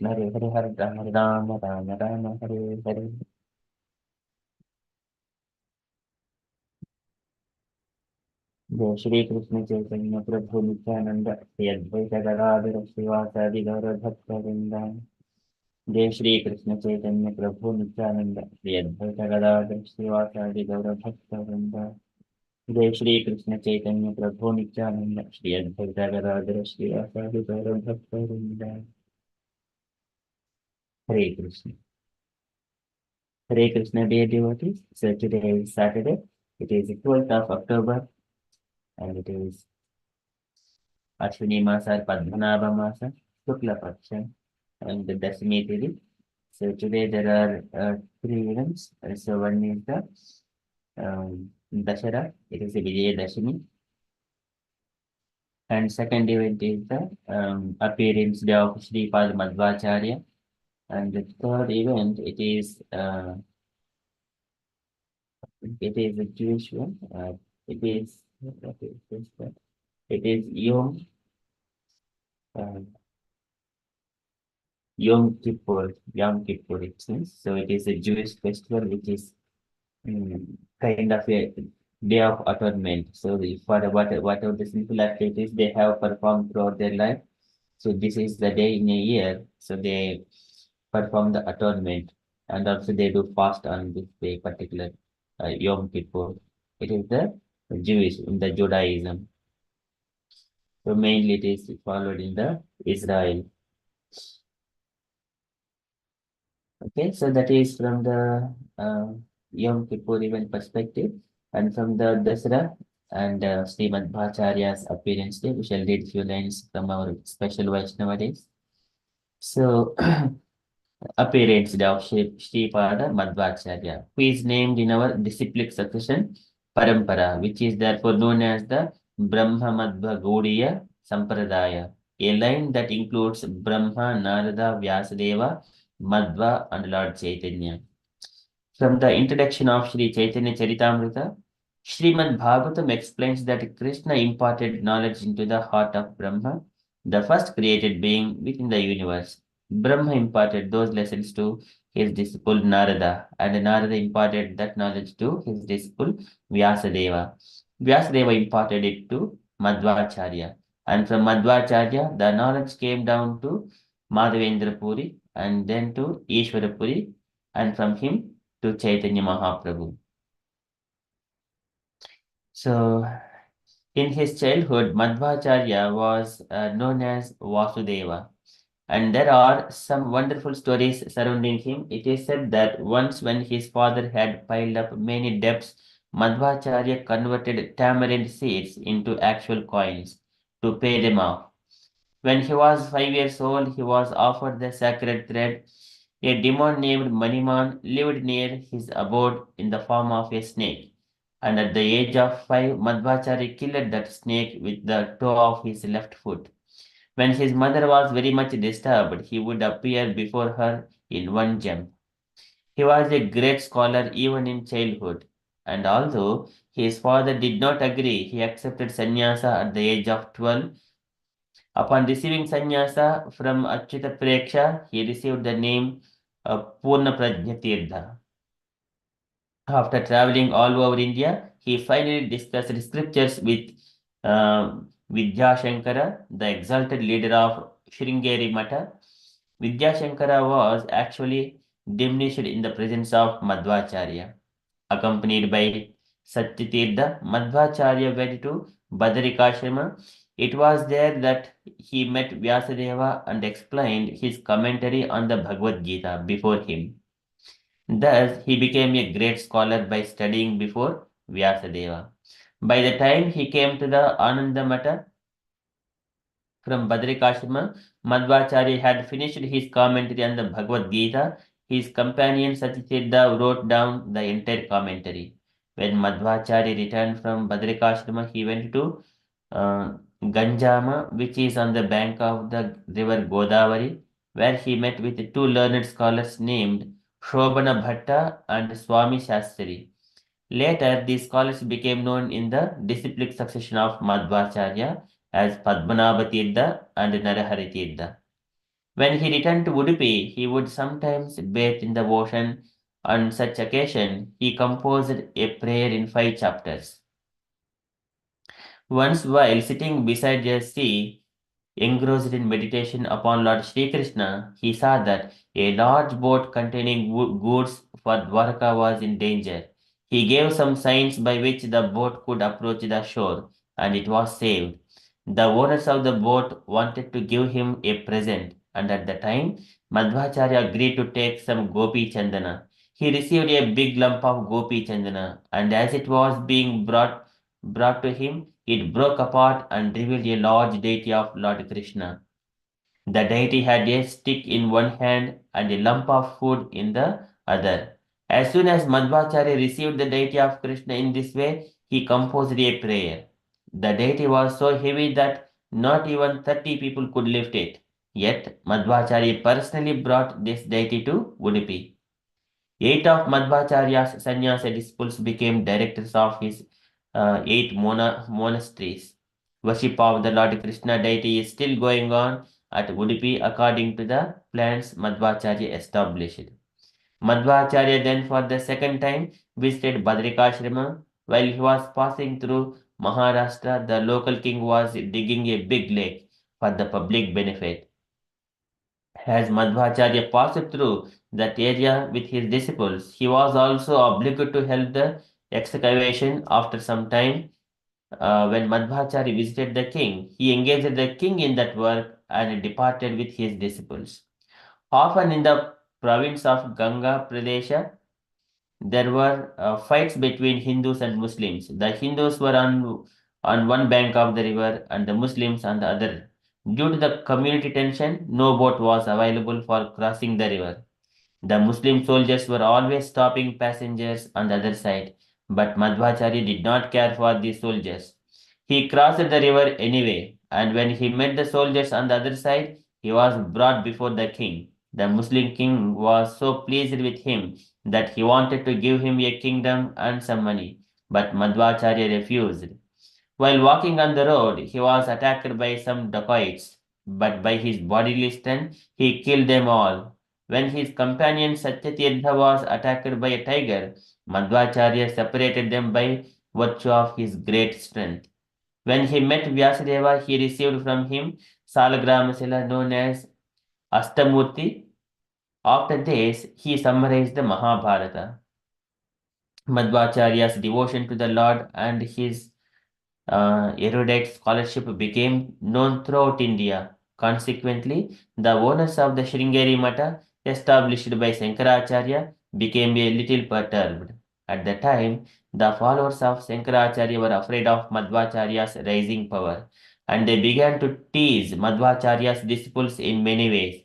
Krishna Hare Hare Hare Rama Rama Rama Rama Hare Hare. जय श्री कृष्ण चैतन्य प्रभु नित्यानंद श्री अद्वैत गदाधर श्रीवासादि गौर भक्त वृंदा. जय श्री कृष्ण चैतन्य प्रभु नित्यानंद श्री अद्वैत गदाधर श्रीवासादि गौर भक्त वृंदा. जय श्री कृष्ण चैतन्य प्रभु नित्यानंद श्री अद्वैत गदाधर श्रीवासादि गौर भक्त वृंदा. हरे Krishna. Hare Krishna dear devotees. So today is Saturday. It is the 12th of October and it is Ashwini Masa Padmanabha Masa Shukla Paksha and the Dashami Tithi. So today there are three events. So one is the Dashara. It is the Vijaya Dashami. And second event is the appearance day of Sripad Madhvacharya. And the third event it is a Jewish one. It is what is this one? It is uh, Yom Kippur. Yom Kippur it seems. So it is a Jewish festival which is kind of a day of atonement. So for whatever the sinful activities they have performed throughout their life. So this is the day in a year. So they perform the atonement and also they do fast on this day particular Yom Kippur. It is the Jewish in the Judaism. So mainly it is followed in the Israel. Okay, so that is from the Yom Kippur event perspective, and from the Dasara and Srimad Bhacharya's appearance day, we shall read few lines from our special Vaishnava days. So, appearance day of Sripada Madhvacharya, who is named in our disciplic succession Parampara, which is therefore known as the Brahma Madhva Gaudiya Sampradaya, a line that includes Brahma, Narada, Vyasadeva, Madhva, and Lord Chaitanya. From the introduction of Sri Chaitanya Charitamrita, Srimad Bhagavatam explains that Krishna imparted knowledge into the heart of Brahma, the first created being within the universe. Brahma imparted those lessons to his disciple Narada, and Narada imparted that knowledge to his disciple Vyasadeva. Vyasadeva imparted it to Madhvacharya, and from Madhvacharya, the knowledge came down to Madhavendra Puri, and then to Ishvara Puri, and from him to Chaitanya Mahaprabhu. So, in his childhood, Madhvacharya was known as Vasudeva, and there are some wonderful stories surrounding him. It is said that once, when his father had piled up many debts, Madhvacharya converted tamarind seeds into actual coins to pay them off. When he was 5 years old, he was offered the sacred thread. A demon named Maniman lived near his abode in the form of a snake. And at the age of 5, Madhvacharya killed that snake with the toe of his left foot. When his mother was very much disturbed, he would appear before her in one jump. He was a great scholar even in childhood. And although his father did not agree, he accepted sannyasa at the age of 12. Upon receiving sannyasa from Achyuta Preksha, he received the name Purna Prajnatirtha. After traveling all over India, he finally discussed scriptures with uh, Vidyashankara, the exalted leader of Sringeri Mata. Vidyashankara was actually diminished in the presence of Madhvacharya. Accompanied by Satyatirtha, Madhvacharya went to Badarikashrama. It was there that he met Vyasadeva and explained his commentary on the Bhagavad Gita before him. Thus, he became a great scholar by studying before Vyasadeva. By the time he came to the Anandamata from Badrikashrama, Madhvacharya had finished his commentary on the Bhagavad Gita. His companion Satyatirtha wrote down the entire commentary. When Madhvacharya returned from Badrikashrama, he went to Ganjama, which is on the bank of the river Godavari, where he met with two learned scholars named Shobana Bhatta and Swami Shastri. Later, these scholars became known in the disciplic succession of Madhvacharya as Padmanabha Tirtha and Narahari Tirtha. When he returned to Udupi, he would sometimes bathe in the ocean. On such occasion, he composed a prayer in 5 chapters. Once, while sitting beside a sea, engrossed in meditation upon Lord Sri Krishna, he saw that a large boat containing goods for Dwarka was in danger. He gave some signs by which the boat could approach the shore, and it was saved. The owners of the boat wanted to give him a present, and at the time, Madhvacharya agreed to take some gopi chandana. He received a big lump of gopi chandana, and as it was being brought to him, it broke apart and revealed a large deity of Lord Krishna. The deity had a stick in one hand and a lump of food in the other. As soon as Madhvacharya received the deity of Krishna in this way, he composed a prayer. The deity was so heavy that not even 30 people could lift it. Yet, Madhvacharya personally brought this deity to Udupi. 8 of Madhvacharya's sannyasa disciples became directors of his 8 monasteries. Worship of the Lord Krishna deity is still going on at Udupi according to the plans Madhvacharya established. Madhvacharya then for the second time visited Badrikashrama. While he was passing through Maharashtra, the local king was digging a big lake for the public benefit. As Madhvacharya passed through that area with his disciples, he was also obliged to help the excavation. After some time, when Madhvacharya visited the king, he engaged the king in that work and departed with his disciples. Often in the province of Ganga Pradesha, there were fights between Hindus and Muslims. The Hindus were on one bank of the river and the Muslims on the other. Due to the community tension, no boat was available for crossing the river. The Muslim soldiers were always stopping passengers on the other side, but Madhvacharya did not care for the soldiers. He crossed the river anyway, and when he met the soldiers on the other side, he was brought before the king. The Muslim king was so pleased with him that he wanted to give him a kingdom and some money, but Madhvacharya refused. While walking on the road, he was attacked by some dacoits, but by his bodily strength, he killed them all. When his companion Satyatirtha was attacked by a tiger, Madhvacharya separated them by virtue of his great strength. When he met Vyasadeva, he received from him Salagramasila known as Astamurti. After this, he summarized the Mahabharata. Madhvacharya's devotion to the Lord and his erudite scholarship became known throughout India. Consequently, the owners of the Sringeri Mata, established by Shankaracharya, became a little perturbed. At the time, the followers of Shankaracharya were afraid of Madhvacharya's rising power, and they began to tease Madhvacharya's disciples in many ways.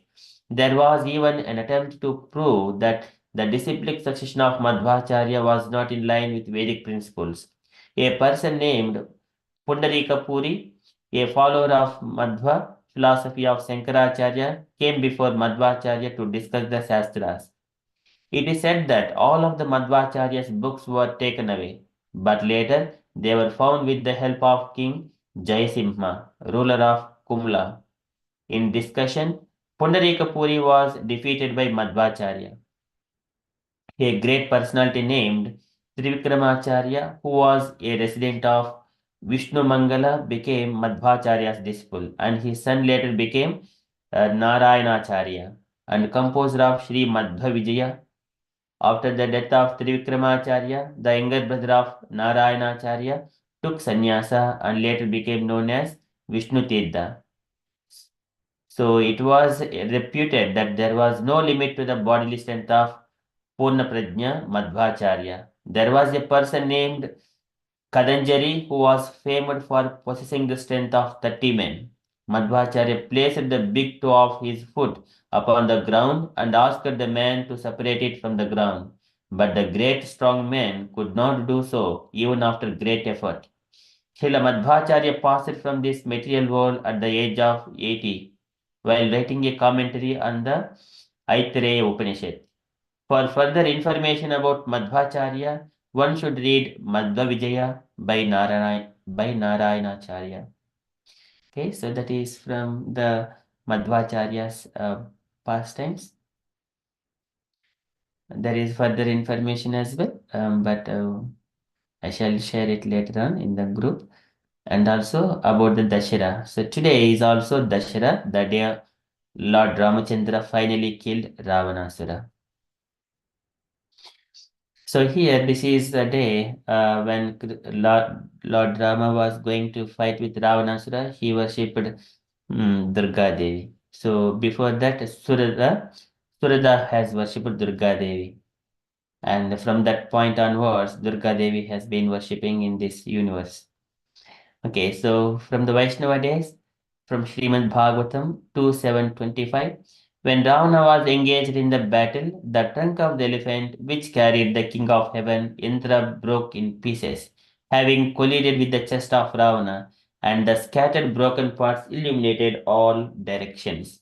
There was even an attempt to prove that the disciplic succession of Madhvacharya was not in line with Vedic principles. A person named Pundarika Puri, a follower of Madhva philosophy of Shankaracharya, came before Madhvacharya to discuss the Shastras. It is said that all of the Madhvacharya's books were taken away, but later they were found with the help of King Jayasimha, ruler of Kumla. In discussion, Pundarika Puri was defeated by Madhvacharya. A great personality named Trivikramacharya, who was a resident of Vishnu Mangala, became Madhvacharya's disciple, and his son later became Narayanacharya and composer of Sri Madhva Vijaya. After the death of Trivikramacharya, the younger brother of Narayanacharya took sannyasa and later became known as Vishnu Tirtha. So it was reputed that there was no limit to the bodily strength of Purna Prajna Madhvacharya. There was a person named Kadanjari who was famed for possessing the strength of 30 men. Madhvacharya placed the big toe of his foot upon the ground and asked the man to separate it from the ground. But the great strong man could not do so even after great effort. Srila Madhvacharya passed from this material world at the age of 80 while writing a commentary on the Aitareya Upanishad. For further information about Madhvacharya, one should read Madhva Vijaya by Narayanacharya. Okay, so that is from the Madhvacharya's pastimes. There is further information as well, but I shall share it later on in the group. And also about the Dashera. So today is also Dashera, the day Lord Ramachandra finally killed Ravanasura. So here, this is the day when Lord Rama was going to fight with Ravanasura. He worshipped Durga Devi. So before that, Surada has worshipped Durga Devi. And from that point onwards, Durga Devi has been worshipping in this universe. Okay, so from the Vaishnava days, from Srimad Bhagavatam 2:7-25, when Ravana was engaged in the battle, the trunk of the elephant which carried the king of heaven, Indra, broke in pieces, having collided with the chest of Ravana, and the scattered broken parts illuminated all directions.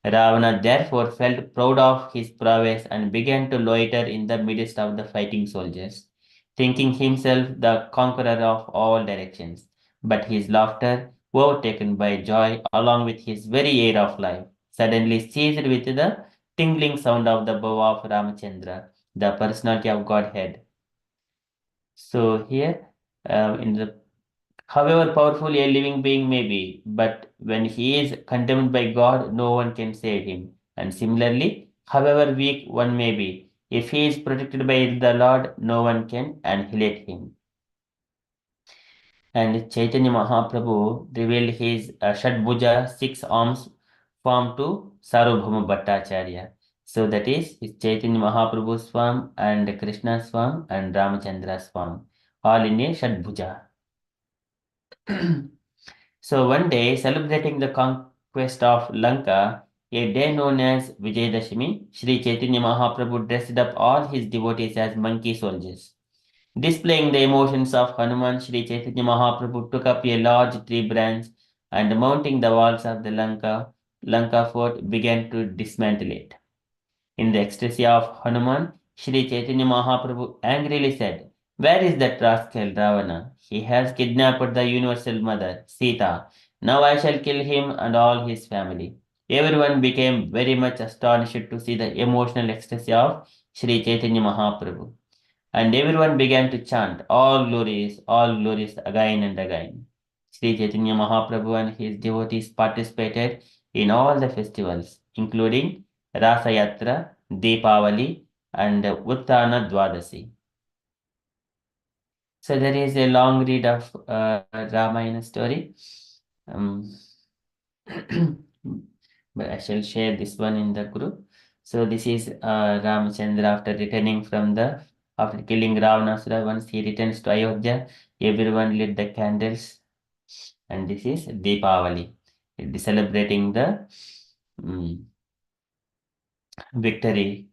Ravana therefore felt proud of his prowess and began to loiter in the midst of the fighting soldiers, thinking himself the conqueror of all directions. But his laughter, overtaken by joy along with his very air of life, suddenly ceased with the tingling sound of the bow of Ramachandra, the personality of Godhead. So here, in the however powerful a living being may be, but when he is condemned by God, no one can save him. And similarly, however weak one may be, if he is protected by the Lord, no one can annihilate him. And Chaitanya Mahaprabhu revealed his Shadbhuja, six arms form to Sarvabhauma Bhattacharya. So that is his Chaitanya Mahaprabhu's form and Krishna's form and Ramachandra's form, all in a Shadbhuja. So one day, celebrating the conquest of Lanka, a day known as Vijayadashami, Sri Chaitanya Mahaprabhu dressed up all his devotees as monkey soldiers. Displaying the emotions of Hanuman, Sri Chaitanya Mahaprabhu took up a large tree branch and mounting the walls of the Lanka fort began to dismantle it. In the ecstasy of Hanuman, Sri Chaitanya Mahaprabhu angrily said, "Where is that rascal Ravana? He has kidnapped the universal mother, Sita. Now I shall kill him and all his family." Everyone became very much astonished to see the emotional ecstasy of Sri Chaitanya Mahaprabhu. And everyone began to chant, all glories again and again. Sri Chaitanya Mahaprabhu and his devotees participated in all the festivals, including Rasa Yatra, Deepavali, and Uttana Dwadasi. So there is a long read of Ramayana story. Um, but I shall share this one in the group. So this is Ramachandra after returning from the after killing Ravanasura. Once he returns to Ayodhya, everyone lit the candles, and this is Deepavali, it is celebrating the um, victory.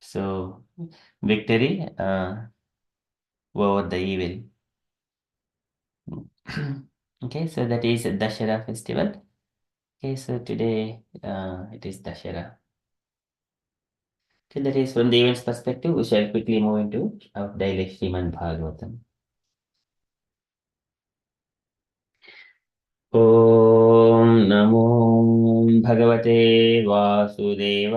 So victory over the evil. Okay, so that is Dashera festival. Okay, so today it is Dashera. So that is from the events perspective. We shall quickly move into our daily Srimad Bhagavatam. ॐ नमो भगवते वासुदेवाय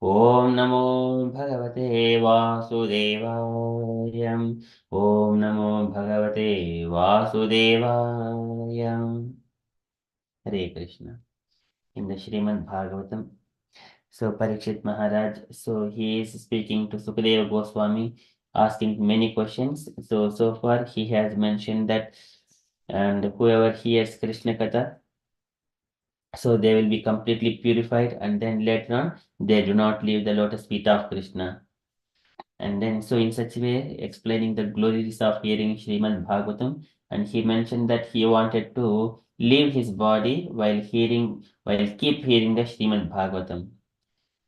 ॐ नमो भगवते वासुदेवाय ॐ नमो भगवते वासुदेवाय हरे Krishna in the Srimad Bhagavatam. So Parikshit Maharaj, so he is speaking to Sukadeva Goswami, asking many questions. So far he has mentioned that, and whoever hears Krishna Katha, so they will be completely purified, and then later on they do not leave the lotus feet of Krishna. And then so in such a way explaining the glories of hearing Srimad Bhagavatam, and he mentioned that he wanted to leave his body while keep hearing the Srimad Bhagavatam.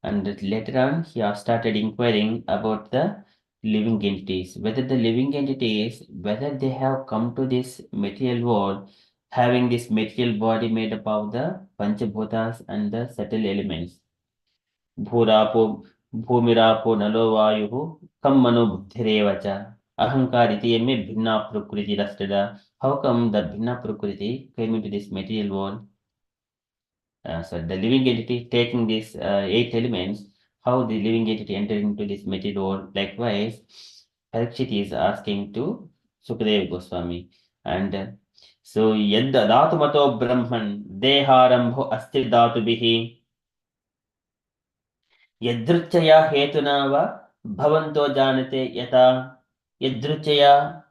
And later on, he started inquiring about the living entities, whether the living entities, whether they have come to this material world, having this material body made up of the Panchabhutas and the subtle elements. भूरापो भूमिरापो नलो वायुः कम मनो बुद्धिरेव च अहंकार इति में भिन्ना प्रकृति रस्तदा. How come the भिन्ना प्रकृति came into this material world? So the living entity taking these eight elements, how the living entity entered into this material world. Likewise, Parikshit is asking to Sukadeva Goswami. And so yadda dhatu mato brahman deharambho asti dhatu bihi yadruchaya hetuna va bhavanto janate yata yadruchaya,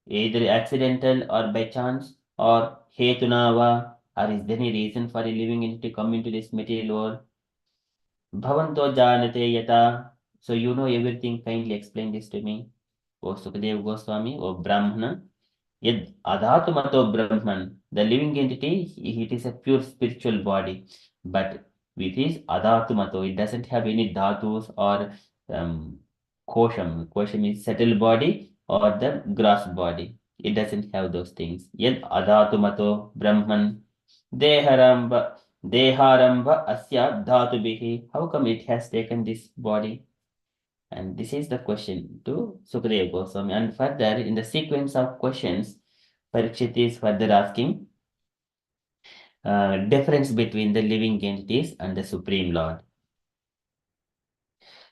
either accidental or by chance, or hetunava, or is there any reason for a living entity to come into this material world? Bhavanto janate yata. So you know everything. Kindly explain this to me. O Sukadeva Goswami, O Brahmana. Yad adhatu mato Brahman. The living entity, it is a pure spiritual body. But with his adhatu mato, it doesn't have any dhatus or um, kosham. Kosham is settled body or the gross body. It doesn't have those things. Yad adhatu mato Brahman. Deharamba Deharamba Asya Dhatubihi. How come it has taken this body? And this is the question to Sukadeva Goswami. And further, in the sequence of questions, Parikshit is further asking difference between the living entities and the Supreme Lord.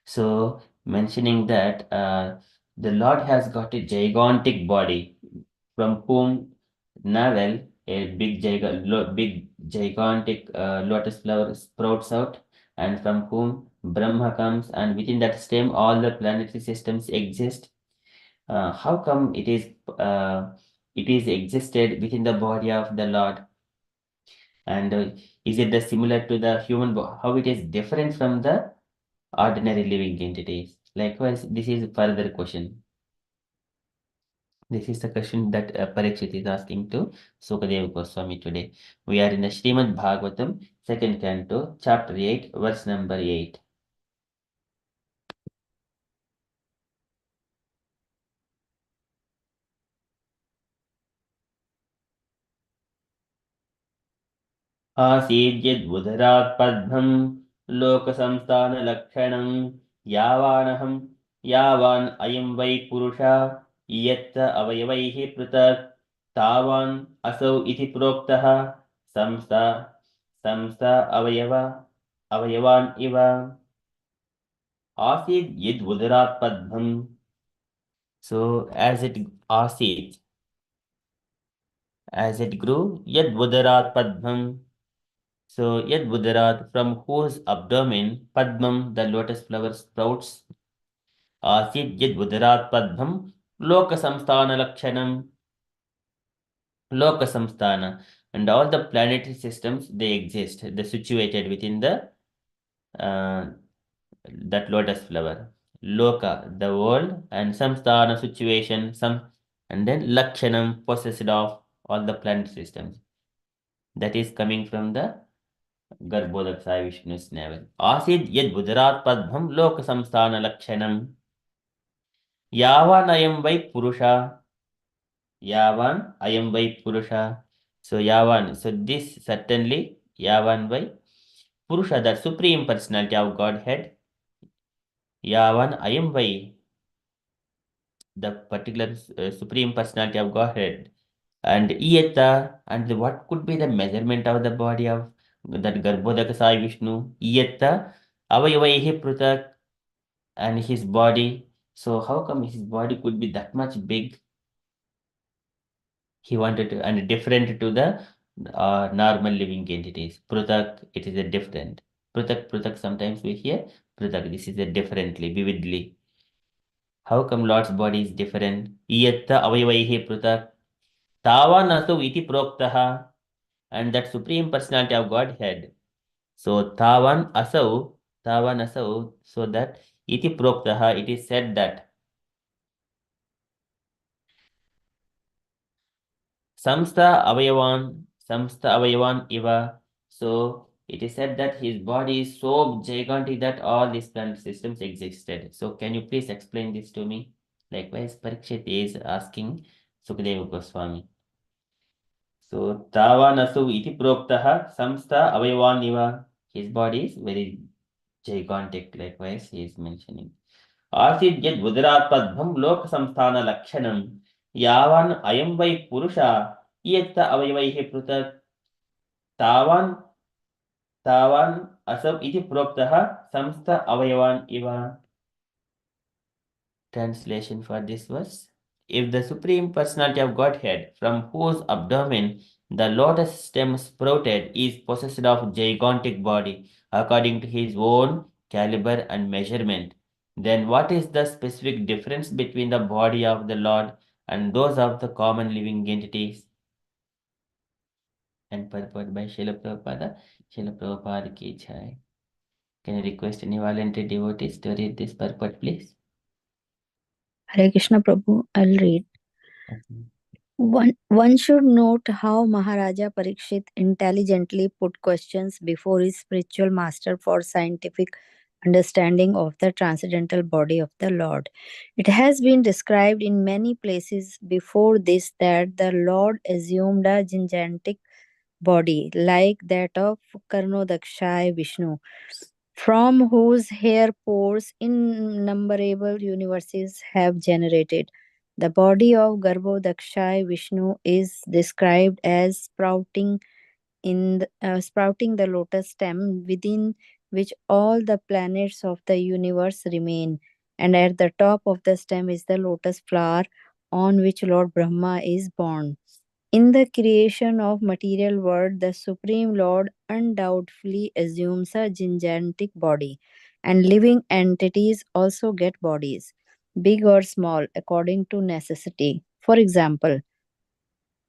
So, mentioning that the Lord has got a gigantic body from whom navel, a big gigantic lotus flower sprouts out, and from whom Brahma comes, and within that stem all the planetary systems exist. How come it is existed within the body of the Lord? And is it the similar to the human body? How it is different from the ordinary living entities? Likewise, this is further question. This is the question that Parikshit is asking to Sukadeva Goswami today. We are in the Srimad Bhagavatam, second canto, chapter 8, verse number 8. आसीद्यद्बुधरात् पद्मं लोकसंस्थानलक्षणं यावानहं यावान् अयं वै पुरुषा यत्त अवयवैः पृथक् तावान् असौ इति प्रोक्तः संस्था संस्था अवयवान् इव आसीद् यद् उदरात् पद्मं. So as it grew, yad udarat padmam. So yad udarat, from whose abdomen padmam, the lotus flower sprouts. Asit yad udarat padmam loka samsthana lakshanam. Loka samsthana. And all the planetary systems, they exist. They're situated within the uh, that lotus flower. Loka, the world, and samsthana, situation, and then lakshanam, possessed of all the planet systems. That is coming from the Garbhodakshaya Vishnu's navel. Asid yad budarat padmam loka samsthana lakshanam. Yavan ayam vai purusha. Yavan ayam vai purusha. So Yavan. So this certainly Yavan vai Purusha, the supreme personality of Godhead. Yavan ayam vai, the particular supreme personality of Godhead. And Iyata, and what could be the measurement of the body of that Garbhodakasai Vishnu? Iyata avayavaihi prutak, and his body. So how come his body could be that much big? He wanted to, and different to the normal living entities. Prutak, it is a different. Prutak, sometimes we hear Prutak, this is a differently, vividly. How come Lord's body is different? Iyatta avayavaihi prutak. Tavanasu iti proktaha, and that supreme personality of Godhead. So Tavan asau, so that iti proktaha, it is said that Samstha avayavan iva. So it is said that his body is so gigantic that all these planet systems existed. So can you please explain this to me? Likewise, Parikshit is asking Sukadeva Goswami. So Tavanasu iti proktaha samstha avayavan iva. His body is very gigantic. Likewise, he is mentioning. आसीत् यद् उदरात् पद्मं लोकसंस्थानलक्षणं यावान् अयं वै पुरुषः इयत्त अवयवैः पृथक् तावान् तावान् असौ इति प्रोक्तः संस्थ अवयवान् इव. Translation for this verse. If the Supreme Personality of Godhead, from whose abdomen the lotus stem sprouted, is possessed of gigantic body according to his own caliber and measurement, then what is the specific difference between the body of the Lord and those of the common living entities? And purport by Srila Prabhupada. Srila Prabhupada ki jai. Can I request any voluntary devotees to read this purport, please? Hare Krishna Prabhu, I'll read. Okay. One should note how Maharaja Parikshit intelligently put questions before his spiritual master for scientific understanding of the transcendental body of the Lord. It has been described in many places before this that the Lord assumed a gigantic body like that of Karnodakshay Vishnu, from whose hair pores innumerable universes have generated. The body of Garbhodakshay Vishnu is described as sprouting the lotus stem within which all the planets of the universe remain, and at the top of the stem is the lotus flower on which Lord Brahma is born. In the creation of material world, the Supreme Lord undoubtedly assumes a gigantic body, and living entities also get bodies, big or small, according to necessity. For example,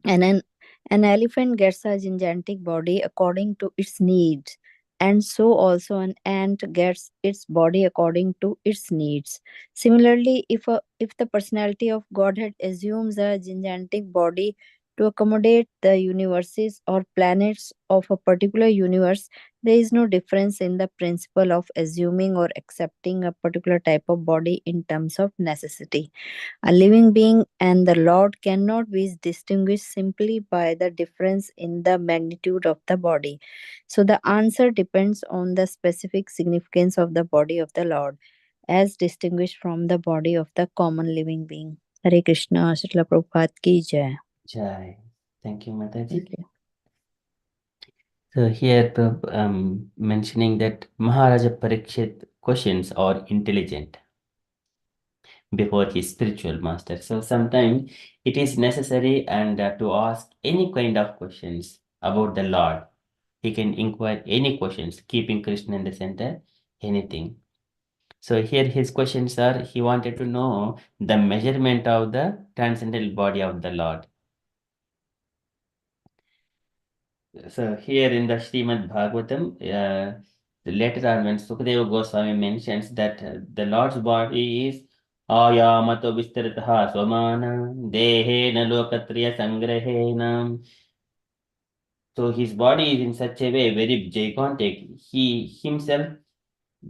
and an elephant gets a gigantic body according to its needs, and so also an ant gets its body according to its needs. Similarly, if the personality of Godhead assumes a gigantic body to accommodate the universes or planets of a particular universe, there is no difference in the principle of assuming or accepting a particular type of body in terms of necessity. A living being and the Lord cannot be distinguished simply by the difference in the magnitude of the body. So the answer depends on the specific significance of the body of the Lord as distinguished from the body of the common living being. Hare Krishna, Srila Prabhupada ki jai. Jai. Thank you, Thank Mataji. you. So here, mentioning that Maharaja Parikshit questions are intelligent before his spiritual master. So sometimes it is necessary and to ask any kind of questions about the Lord. He can inquire any questions, keeping Krishna in the center, anything. So here his questions are, he wanted to know the measurement of the transcendental body of the Lord. So here in the Srimad Bhagavatam, later on when Sukadeva Goswami mentions that the Lord's body is ayamato vistarataha swamana dehena lokatriya sangrahena. So his body is in such a way very gigantic. He himself,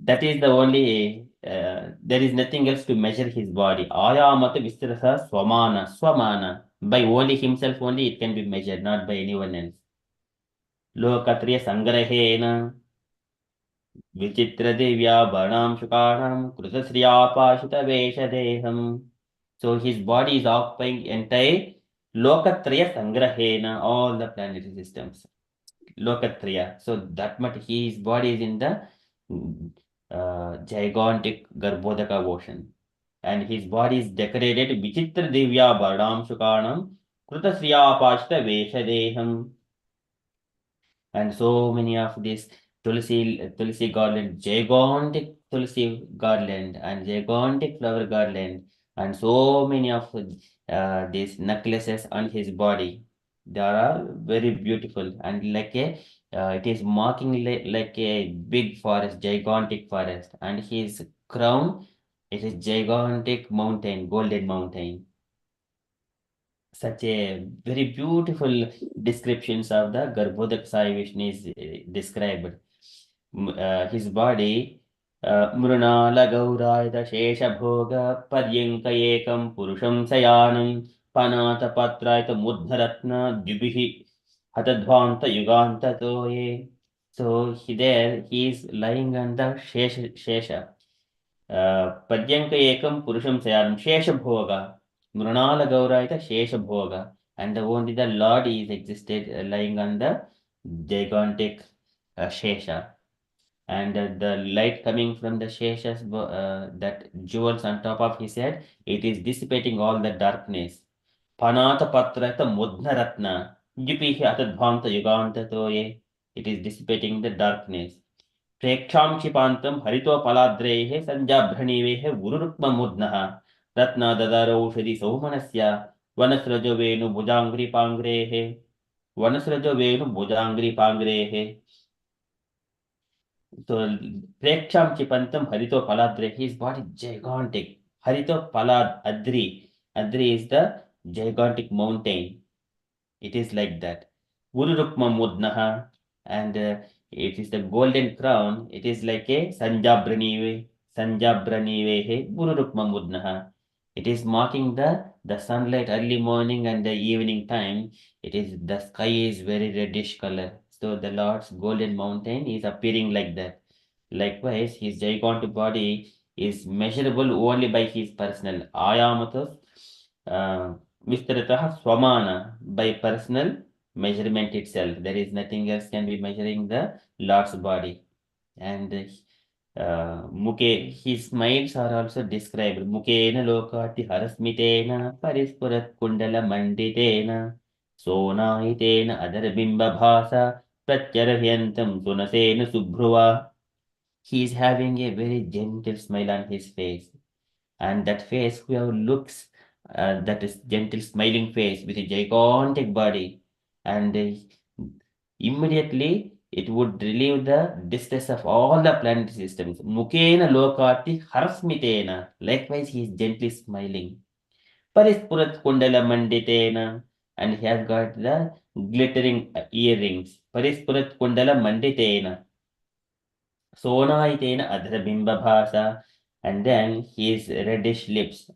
that is the only, there is nothing else to measure his body. Ayamato vistarataha swamana, swamana. By only himself only it can be measured, not by anyone else. लोकत्रय संग्रहेण विचित्रदिव्याभरणां शुकाणां कृतश्रियापाशितवेषदेहम्. So his body is occupying entire Lokatraya Sangrahena, all the planetary systems. Lokatraya. So that much his body is in the gigantic Garbhodaka ocean. And his body is decorated Vichitra Divya Bardam Shukanam Krutasriya Pashta Veshadeham. And so many of these tulsi garland, gigantic tulsi garland and gigantic flower garland, and so many of these necklaces on his body. They are all very beautiful and like a it is marking like a big forest, gigantic forest, and his crown, it is gigantic mountain, golden mountain. Such a very beautiful descriptions of the Garbhodak Sai Vishnu is described. His body, Mrunala Gaurayata Shesha Bhoga Paryanka Ekam Purusham Sayanam Panata Patrayata Muddharatna Dubhihi Hatadvanta Yuganta Toye. So he is lying on the Shesha. Padyanka Ekam Purusham Sayanam Shesha Bhoga. Mrunala Gauraita Shesha Bhoga. And only the Lord is existed lying on the gigantic Shesha. And the light coming from the Shesha's that jewels on top of his head, it is dissipating all the darkness. Panata patrata mudna ratna, Jupihi atadvanta yuganta toye. It is dissipating the darkness. प्रेक्षां क्षिपान्तं हरितोपलाद्रेः सञ्जाभ्रणीवेः गुरुरुक्ममूर्ध्नः रत्नाददारौषधि सौमनस्य वनस्रजो वेणुभुजाङ्घ्रिपाङ्घ्रेः वनस्रजो वेणुभुजाङ्घ्रिपाङ्घ्रेः. So Preksham Chipantam Harito Paladre, his body gigantic. Harito Palad Adri. Adri is the gigantic mountain. It is like that. Gururukma Mudnaha, and it is the golden crown. It is like a Sanjabranive, Sanjabranive, Gururukma Mudnaha. It is marking the sunlight early morning and the evening time. It is the sky is very reddish color. So the Lord's golden mountain is appearing like that. Likewise, his gigantic body is measurable only by his personal ayamatas, Vistaratah Swamana, by personal measurement itself. There is nothing else can be measuring the Lord's body. And Muke, his smiles are also described. Mukena lokati harasmitena parispurat kundala manditena sonaitena adarabimba bhasa pratyarahyantam sunasena subhruva. He is having a very gentle smile on his face, and that face whoever looks, that is gentle smiling face with a gigantic body, and immediately it would relieve the distress of all the planetary systems. Mukena lokati harsmitena. Likewise, he is gently smiling. Parispurat kundala manditena. And he has got the glittering earrings. Parispurat kundala manditena. Sonaitena adhrabimba bhasa, and then his reddish lips.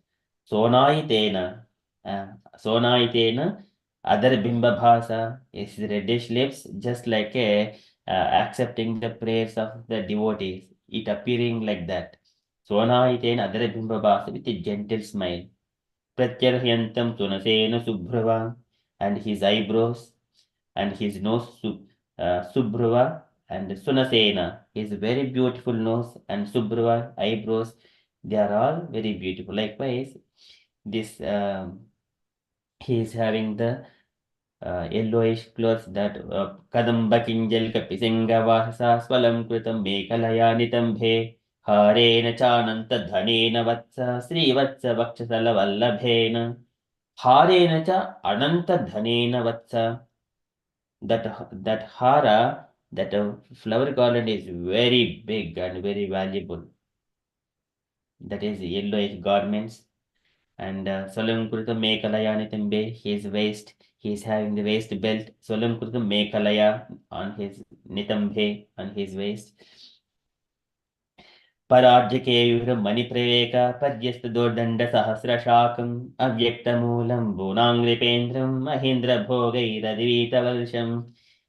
Sonaitena, Sonaitena adharbimba bhasa, his reddish lips, just like a accepting the prayers of the devotees, it appearing like that. Sonaitena adharbimba bhasa, with a gentle smile. Pratyarhyantam tunasena subhrava, and his eyebrows and his nose Subhrava, and Sunasena, his very beautiful nose, and Subhrava eyebrows, they are all very beautiful. Likewise, this he is having the yellowish clothes that Kadamba Kinjal Kapisinga Vasa Swalam Kritam Mekalaya Nitambhe Harena Chananta Dhanena Vatsa Sri Vatsa Vakshasala Vallabhena Harena Cha Ananta Dhanena Vatsa. That hara, that flower garland is very big and very valuable. That is yellowish garments. And Solam Kurta Mekalaya Nitambe, his waist, he is having the waist belt. Solam Kurta Mekalaya on his Nitambe, on his waist. परार्जकेयुर्मणिप्रवेक पर्यस्तदोर्दण्डसहस्रशाकम् अव्यक्तमूलं भूनाङ्ग्रिपेन्द्रं महेन्द्रभोगैरदिवीतवर्षम्.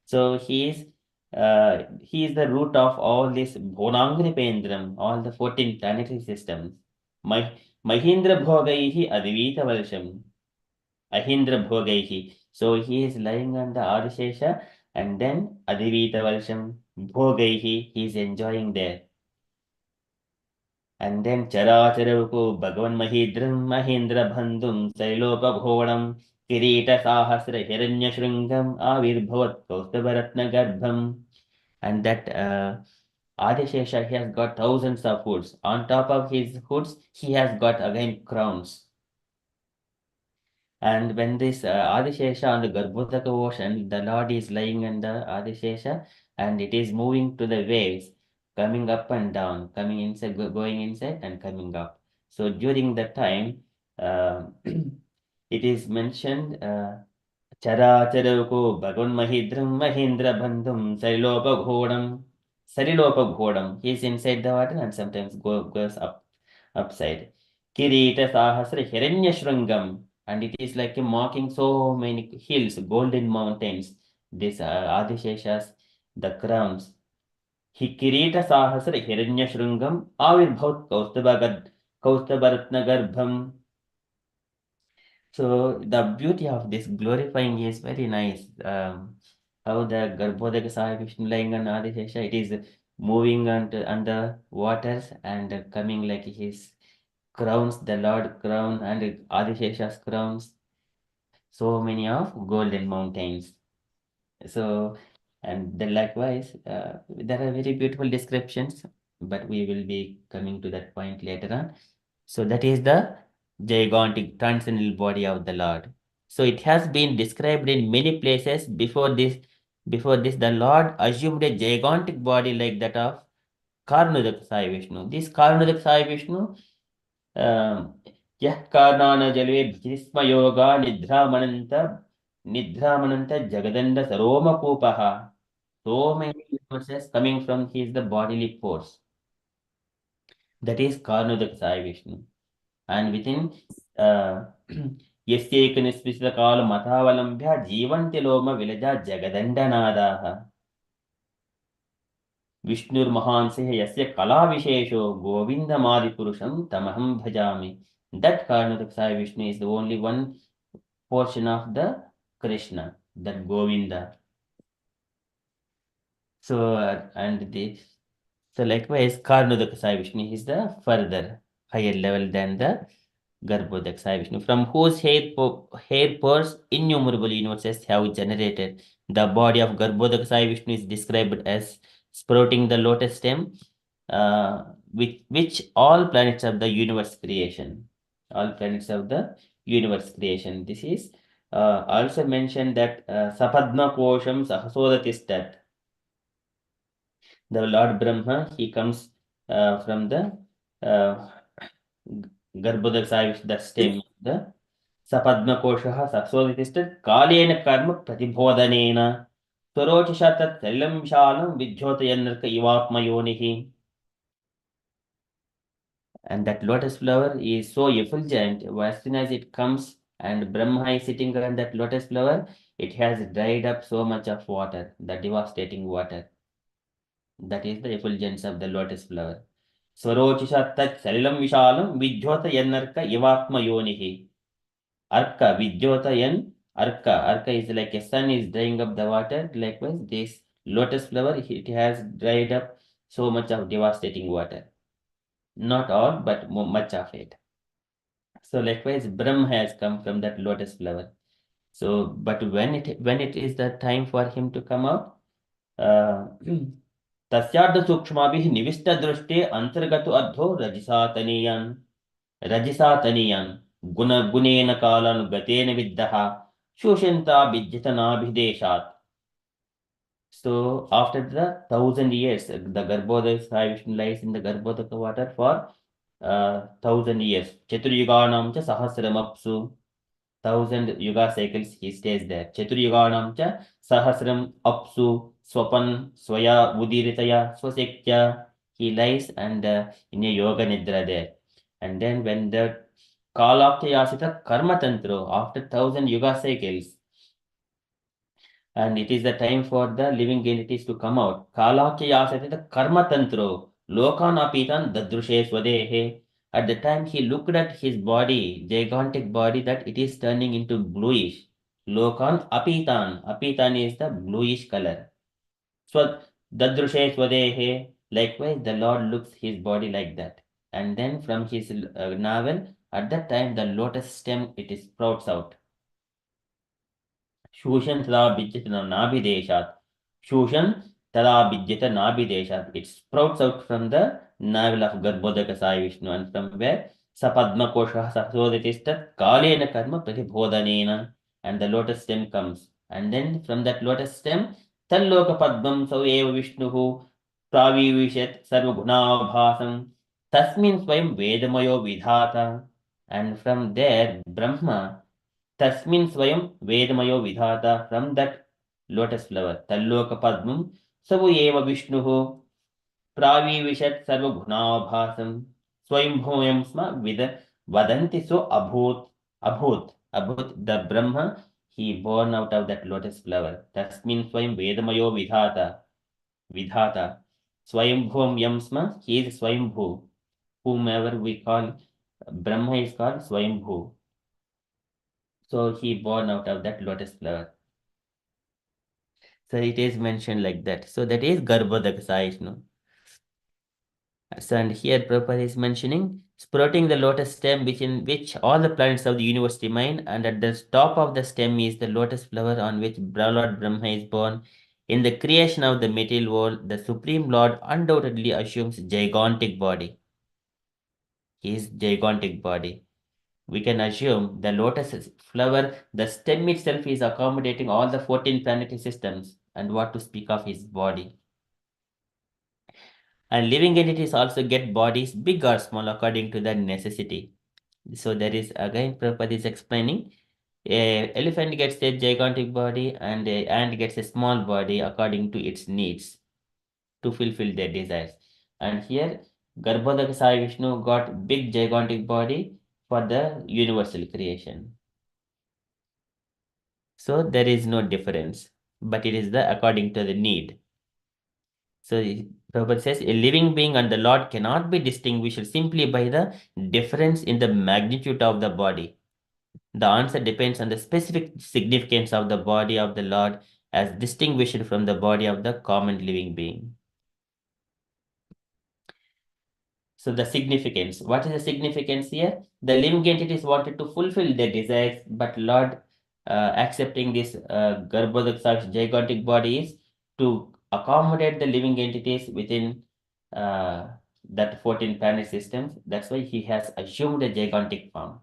So he is the root of all this Bhunangripendram, all the 14 planetary systems. Mahindra Bhogaihi Adivitavarsham. Ahindra Bhogaihi. So he is lying on the Adishesha, and then Adivitavarsham Bhogaihi, he is enjoying there. And then Characharaku Bhagavan Mahidram Mahindra Bandhum Sailopaghoram Kirita Sahasra Hiranya Shringam Avirbhavat Kaustabaratna Garbham. And that Adishesha, he has got thousands of hoods. On top of his hoods, he has got again crowns. And when this Adishesha on the Garbhotaka ocean, the Lord is lying on the Adishesha, and it is moving to the waves, coming up and down, coming inside, going inside and coming up. So during that time, it is mentioned, Characharako Bhagavan Mahidram Mahindra Bandhum Sarilopaghodam. He is inside the water and sometimes goes upside. Kirita Sahasra Hiranya Shrungam, and it is like a mocking so many hills, golden mountains. This Adisheshas, the crowns. Kirita Sahasra Hiranya Shrungam Avirbhaut Kaustabaratna Garbham. So the beauty of this glorifying is very nice. how the Garbhodaka Sai Vishnu lying on Adishesha, it is moving on the waters and coming like his crowns, the Lord crown and Adishesha's crowns, so many of golden mountains. So, and then likewise, there are very beautiful descriptions, but we will be coming to that point later on. So that is the gigantic transcendental body of the Lord. So it has been described in many places before this. Before this, the Lord assumed a gigantic body like that of Karnadak Sai Vishnu. This Karnadak Sai Vishnu, यः कारणानजले भीष्मयोगा निद्रामनन्त जगदण्ड सरोमकूपः. So many universes coming from his the bodily force. That is Karnadak Sai Vishnu. And within यस्यैकनिस्पृशकालमथावलम्ब्य जीवन्ति लोम विलजा जगदण्डनादाः विष्णुर्महांसः यस्य कलाविशेषो गोविन्दमादिपुरुषं तमहं भजामि. That Karnatak Sai Vishnu is the only one portion of the Krishna, that Govinda. So, so likewise, Karnatak Sai Vishnu is the further higher level than the Garbhodak Sai Vishnu, from whose hair pores innumerable universes have generated. The body of Garbhodak Sai Vishnu is described as sprouting the lotus stem, with which all planets of the universe creation. All planets of the universe creation. This is also mentioned that Sapadma Kosham Sahasodatistat. The Lord Brahma, he comes from the uh, Garbhodak Sai Vishnu, the stem, the सपद्मकोशः सत्सोदितिष्ठत् कालेन कर्म प्रतिबोधनेन स्वरोचिषा तत् सलिलं विशालं विद्योतयन्नर्क इवात्मयोनिः. And that lotus flower is so effulgent. As soon as it comes and Brahma is sitting on that lotus flower, it has dried up so much of water, the devastating water. That is the effulgence of the lotus flower. Swarochiša tat salilam vishalam vidyotayannarka ivatma. Arka, Vidyotayan, Arka. Arka is like a sun is drying up the water. Likewise, this lotus flower, it has dried up so much of devastating water. Not all, but much of it. So likewise, Brahm has come from that lotus flower. So, but when it is the time for him to come out, तस्यार्ध सूक्ष्माभिः निविष्टदृष्टे अन्तर्गतो अद्धो रजसा तनीयान् गुणेन कालानुगतेन विद्धः शोषन्ता विद्यतनाभिदेशात्. So after the 1,000 years, the Garbhodaka Sai Vishnu lies in the Garbhodaka water for 1,000 years. Chaturyuganam cha sahasramapsu. 1,000 yuga cycles he stays there. Chaturyuganam cha sahasram apsu swapan swaya udiritaya swasektya. He lies and in a yoga nidra there. And then when the Kalaptayasita Karma Tantro, after 1,000 yuga cycles, and it is the time for the living entities to come out. Kalaptayasita Karma Tantro, Lokan Apitan Dadrushe Swadehe. At the time he looked at his body, gigantic body, that it is turning into bluish. Lokan Apitan. Apitan is the bluish color. Dadrushe Swadehe. Likewise, the Lord looks his body like that. And then from his navel, at that time, the lotus stem, it sprouts out. Shushan tada bijjata nabhideshat. Shushan tada bijjata nabhideshat. It sprouts out from the navel of Garbhodaka Sai Vishnu, and from where Sapadma Kosha Sahasoditistat Kalena Karma Pratibodhanena, and the lotus stem comes. And then from that lotus stem, Talloka Padmam Sav Vishnuhu Pravivishat Sarvaguna Tasmin Swayam Vedamayo Vidhata. And from there, Brahma Tasmin Swayam Vedamayo Vidhata, from that lotus flower, Talloka Padmam, Savu Eva Vishnuhu, Pravivishat Sarvaguna Swayambhoyam Sma Vadanti so Abhut, the Brahma, he born out of that lotus flower. Tasmin Swayam Vedamayo Vidhata. Swayambhom Yamsma, he is Swayambhu. Whomever we call Brahma is called Swayambhu. So he born out of that lotus flower. So it is mentioned like that. So that is Garbhodakasayishnu. So and here Prabhupada is mentioning sprouting the lotus stem within which all the planets of the universe remain, and at the top of the stem is the lotus flower on which Lord Brahma is born. In the creation of the material world, the Supreme Lord undoubtedly assumes gigantic body. His gigantic body. We can assume the lotus flower, the stem itself is accommodating all the 14 planetary systems, and what to speak of his body. And living entities also get bodies big or small according to their necessity. So there is again Prabhupada is explaining a elephant gets a gigantic body and a ant gets a small body according to its needs to fulfill their desires. And here Garbhodaka Sai Vishnu got big gigantic body for the universal creation. So there is no difference, but it is the according to the need. So Prabhupada says a living being and the Lord cannot be distinguished simply by the difference in the magnitude of the body. The answer depends on the specific significance of the body of the Lord as distinguished from the body of the common living being. So the significance. What is the significance here? The living entities wanted to fulfill their desires, but Lord accepting this Garbhodaksa's gigantic body is to accommodate the living entities within uh, that 14 planet systems. That's why he has assumed a gigantic form.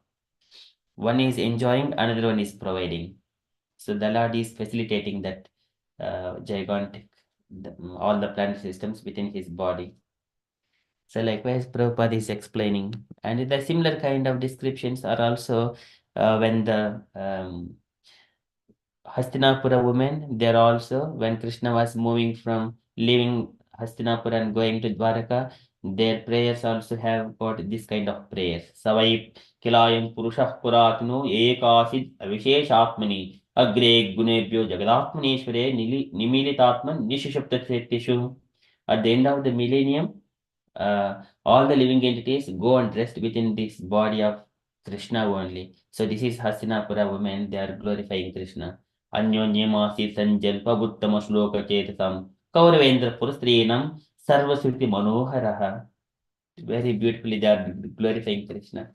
One is enjoying, another one is providing. So the Lord is facilitating that gigantic, all the planet systems within his body. So likewise, Prabhupada is explaining, and the similar kind of descriptions are also when the Hastinapura women, there also when Krishna was moving from leaving Hastinapura and going to Dwaraka, their prayers also have got this kind of prayers. Savai kilayam purushah puratno ekasid avisheshatmani agre gunebhyo jagadatmaneshware nimilitatman nishishuptachetishu. At the end of the millennium, all the living entities go and rest within this body of Krishna only. So this is Hastinapura women, they are glorifying Krishna. Anyonyamasi sanjalpa shloka chetasam Kauravendra purastrinam sarvasuti manoharaha. Very beautifully they are glorifying Krishna.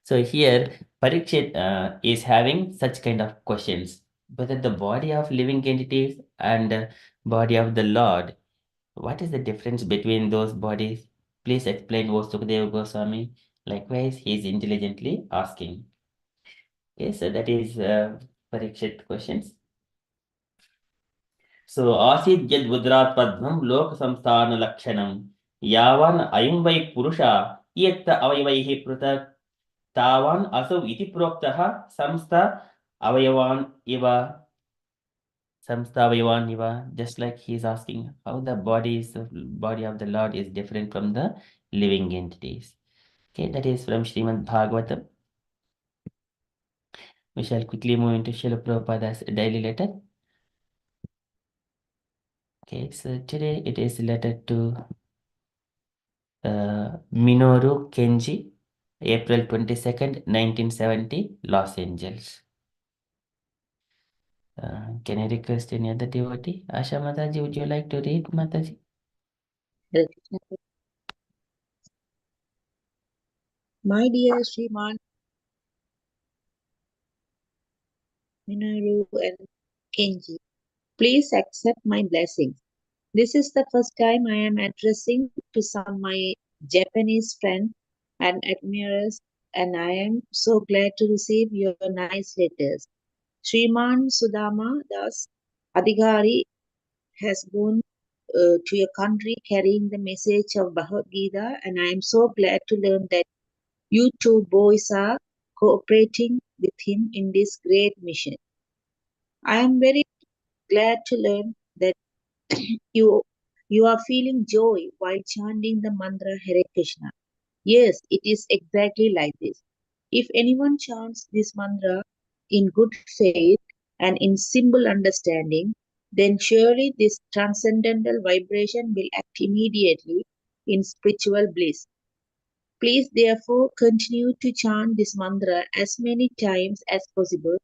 So here Parikshit is having such kind of questions. Whether the body of living entities and body of the Lord, what is the difference between those bodies? Please explain, O Sukadeva Goswami. Likewise, he is intelligently asking. Okay, so that is Parikshit questions. So, Asid Jad Vudrat Padmam Lok Samsthana Lakshanam Yavan Ayam Vai Purusha Yetta Avayavaihi Prutak Tavan Asav Iti Proktaha Samstha Avayavan Iva Samstavayavan, just like he is asking how the body of the Lord is different from the living entities. Okay, that is from Srimad Bhagavatam. We shall quickly move into Srila Prabhupada's daily letter. Okay, so today it is letter to Minoru Kenji, April 22nd, 1970, Los Angeles. Can I request any other devotee? Asha Mataji, would you like to read, Mataji? My dear Srimad, Minoru and Kenji, please accept my blessings. This is the first time I am addressing to some my Japanese friends and admirers, and I am so glad to receive your nice letters. Sriman Sudama Das Adhikari has gone to your country carrying the message of Bhagavad Gita, and I am so glad to learn that you two boys are cooperating with him in this great mission. I am very glad to learn that you you are feeling joy while chanting the mantra Hare Krishna. Yes, it is exactly like this. If anyone chants this mantra in good faith and in simple understanding, then surely this transcendental vibration will act immediately in spiritual bliss. Please therefore continue to chant this mantra as many times as possible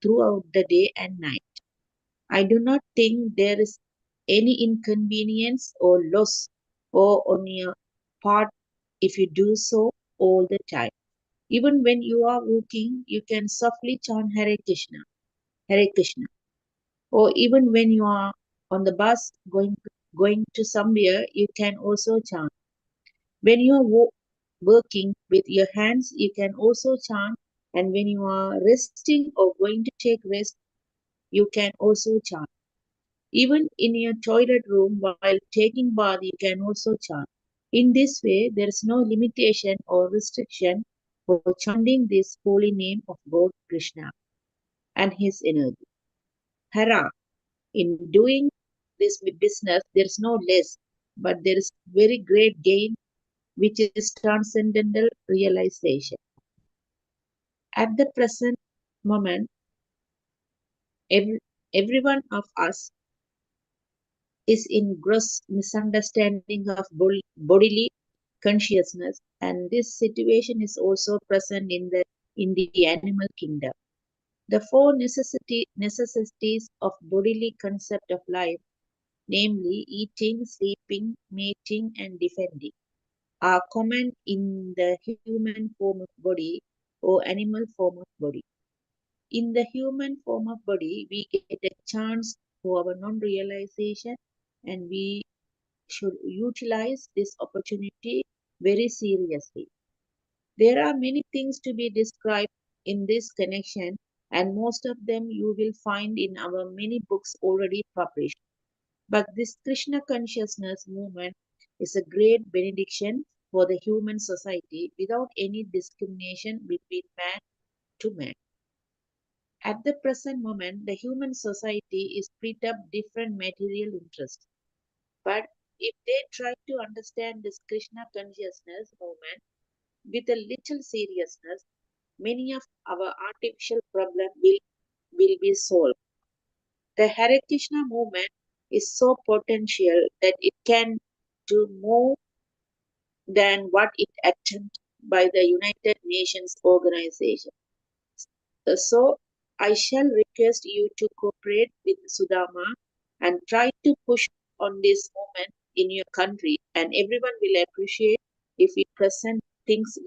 throughout the day and night. I do not think there is any inconvenience or loss or on your part if you do so all the time. Even when you are walking, you can softly chant Hare Krishna, Hare Krishna. Or even when you are on the bus going to somewhere, you can also chant. When you are working with your hands, you can also chant. And when you are resting or going to take rest, you can also chant. Even in your toilet room while taking bath, you can also chant. In this way, there is no limitation or restriction for chanting this holy name of God Krishna and his energy. Hara, in doing this business, there is no less, but there is very great gain, which is transcendental realization. At the present moment, every, every one of us is in gross misunderstanding of bodily consciousness, and this situation is also present in the animal kingdom. The four necessities of bodily concept of life, namely eating, sleeping, mating, and defending, are common in the human form of body or animal form of body. In the human form of body, we get a chance for our non-realization, and we should utilize this opportunity very seriously. There are many things to be described in this connection, and most of them you will find in our many books already published. But this Krishna consciousness movement is a great benediction for the human society without any discrimination between man to man. At the present moment, the human society is split up different material interests. But if they try to understand this Krishna consciousness movement with a little seriousness, many of our artificial problems will be solved. The Hare Krishna movement is so potential that it can do more than what it attempted by the United Nations organization. So I shall request you to cooperate with Sudama and try to push on this movement in your country, and everyone will appreciate if we present things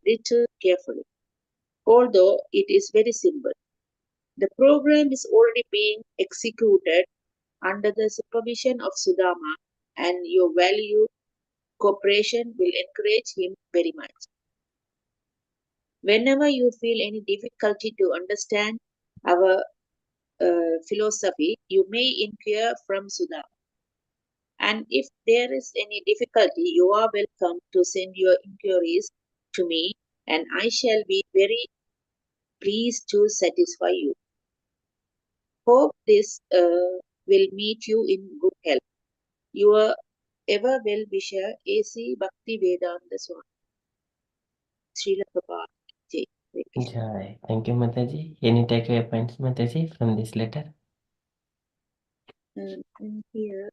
little carefully. Although it is very simple, the program is already being executed under the supervision of Sudama, and your value cooperation will encourage him very much. Whenever you feel any difficulty to understand our philosophy, you may inquire from Sudha. And if there is any difficulty, you are welcome to send your inquiries to me, and I shall be very pleased to satisfy you. Hope this will meet you in good health. Your ever well wisher, A.C. Bhakti Vedanta Swami. Srila Prabhupada. Jai. Hare Krishna. Jai. Thank you, Mataji. Any takeaway points, Mataji, from this letter? And here,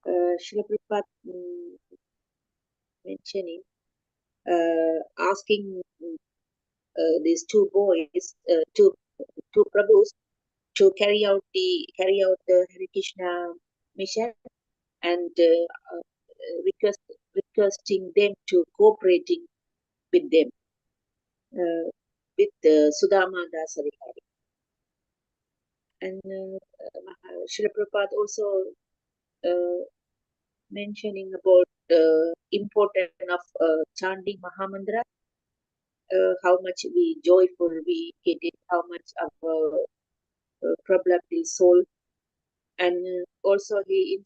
Srila Prabhupada mentioning, asking these two boys, two Prabhus, to carry out the Hare Krishna mission, and requesting them to cooperating with them, with Sudama Dasarihari. And Srila Prabhupada also mentioning about the importance of chanting Mahamantra, how much we joyful we get it, how much our problem will solve. And also he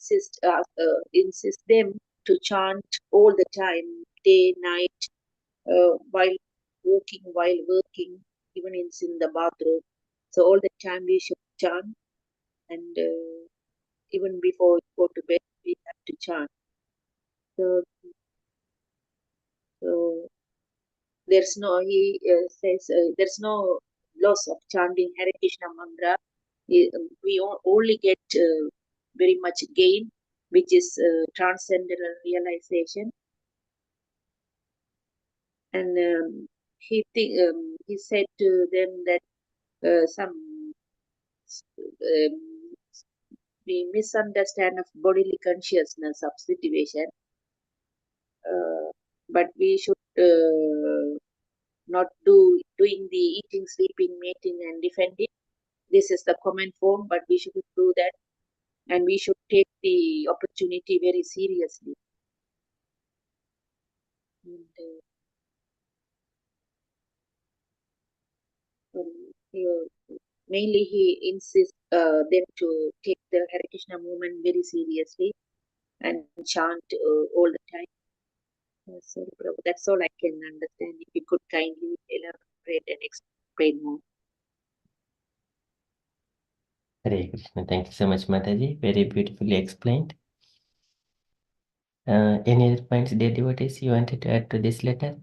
insists them to chant all the time, day, night, while walking, while working, even in the bathroom. So all the time we should chant, and even before we go to bed, we have to chant. So, so there's no, he says, there's no loss of chanting Hare Krishna mantra. We only get very much gain, which is transcendental realization. And he said to them that some we misunderstand of bodily consciousness of situation, but we should not doing the eating, sleeping, mating, and defending. This is the common form, but we shouldn't do that, and we should take the opportunity very seriously. And, mainly, he insists them to take the Hare Krishna movement very seriously and chant all the time. So, Prabhu, that's all I can understand. If you could kindly elaborate and explain more. Hare Krishna. Thank you so much, Mataji. Very beautifully explained. Any other points, dear devotees, you wanted to add to this letter?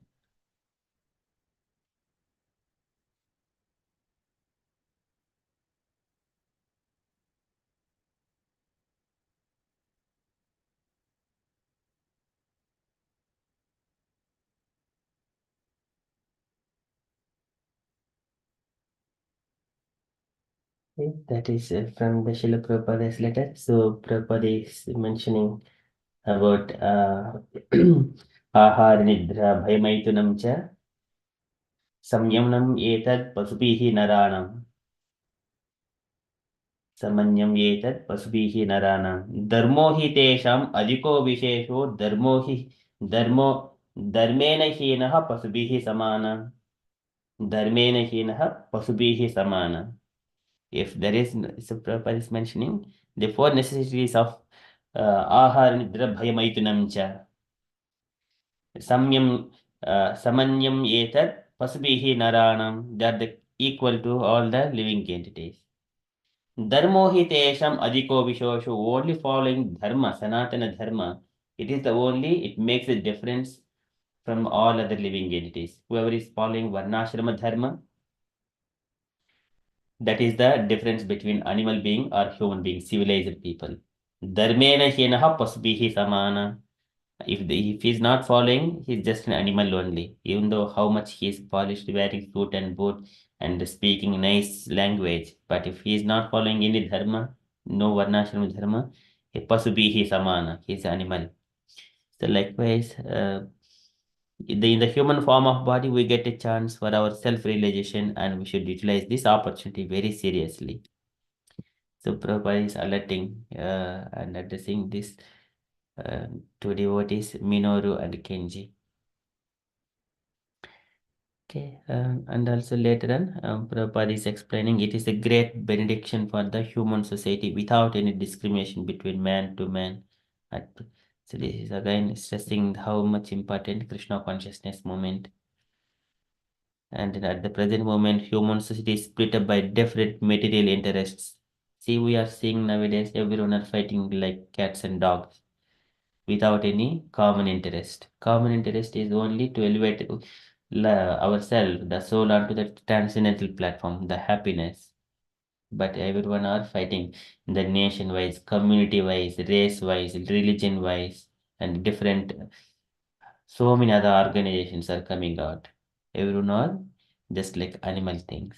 Okay, that is from the Srila Prabhupada's letter. So Prabhupada is mentioning about ahar nidra bhayamaitunam cha samyamnam etad pasubihi naranam samanyam etad pasubihi naranam dharmo hi tesham adhiko vishesho dharmo dharmena hinaha pasubihi samana dharmena hinaha pasubihi samana. If there is, so Prabhupada is mentioning the four necessities of ahar nidra bhayamaitunam cha samyam samanyam etad pasubihi naranam, they are the equal to all the living entities. Dharmo hi tesham adhiko vishoshu, only following dharma, sanatana dharma, it is the only, it makes a difference from all other living entities. Whoever is following varnashrama dharma, that is the difference between animal being or human being, civilized people. Dharmena hinaha pasubihi samana. If he's not following, he's just an animal only. Even though how much he is polished, wearing suit and boot and speaking nice language, but if he is not following any dharma, no varnashrama dharma, a pasubihi samana, he's an animal. So likewise, in the human form of body, we get a chance for our self-realization, and we should utilize this opportunity very seriously. So Prabhupada is alerting and addressing this to devotees Minoru and Kenji. Okay, and also later on, Prabhupada is explaining it is a great benediction for the human society without any discrimination between man to man. So this is again stressing how much important Krishna consciousness movement. And at the present moment, human society is split up by different material interests. See, we are seeing nowadays everyone are fighting like cats and dogs without any common interest. Common interest is only to elevate ourselves, the soul, onto the transcendental platform, the happiness. But everyone are fighting the nation-wise, community-wise, race-wise, religion-wise, and different. So many other organizations are coming out. Everyone are just like animal things.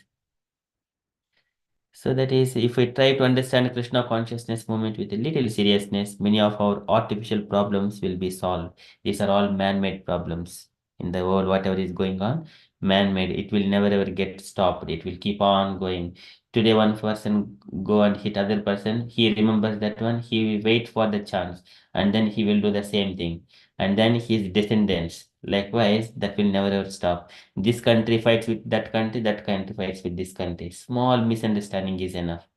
So that is, if we try to understand Krishna consciousness movement with a little seriousness, many of our artificial problems will be solved. These are all man-made problems in the world. Whatever is going on, man-made. It will never ever get stopped. It will keep on going. Today, one person go and hit other person. He remembers that one. He will wait for the chance, and then he will do the same thing. And then his descendants, likewise, that will never ever stop. This country fights with that country fights with this country. Small misunderstanding is enough.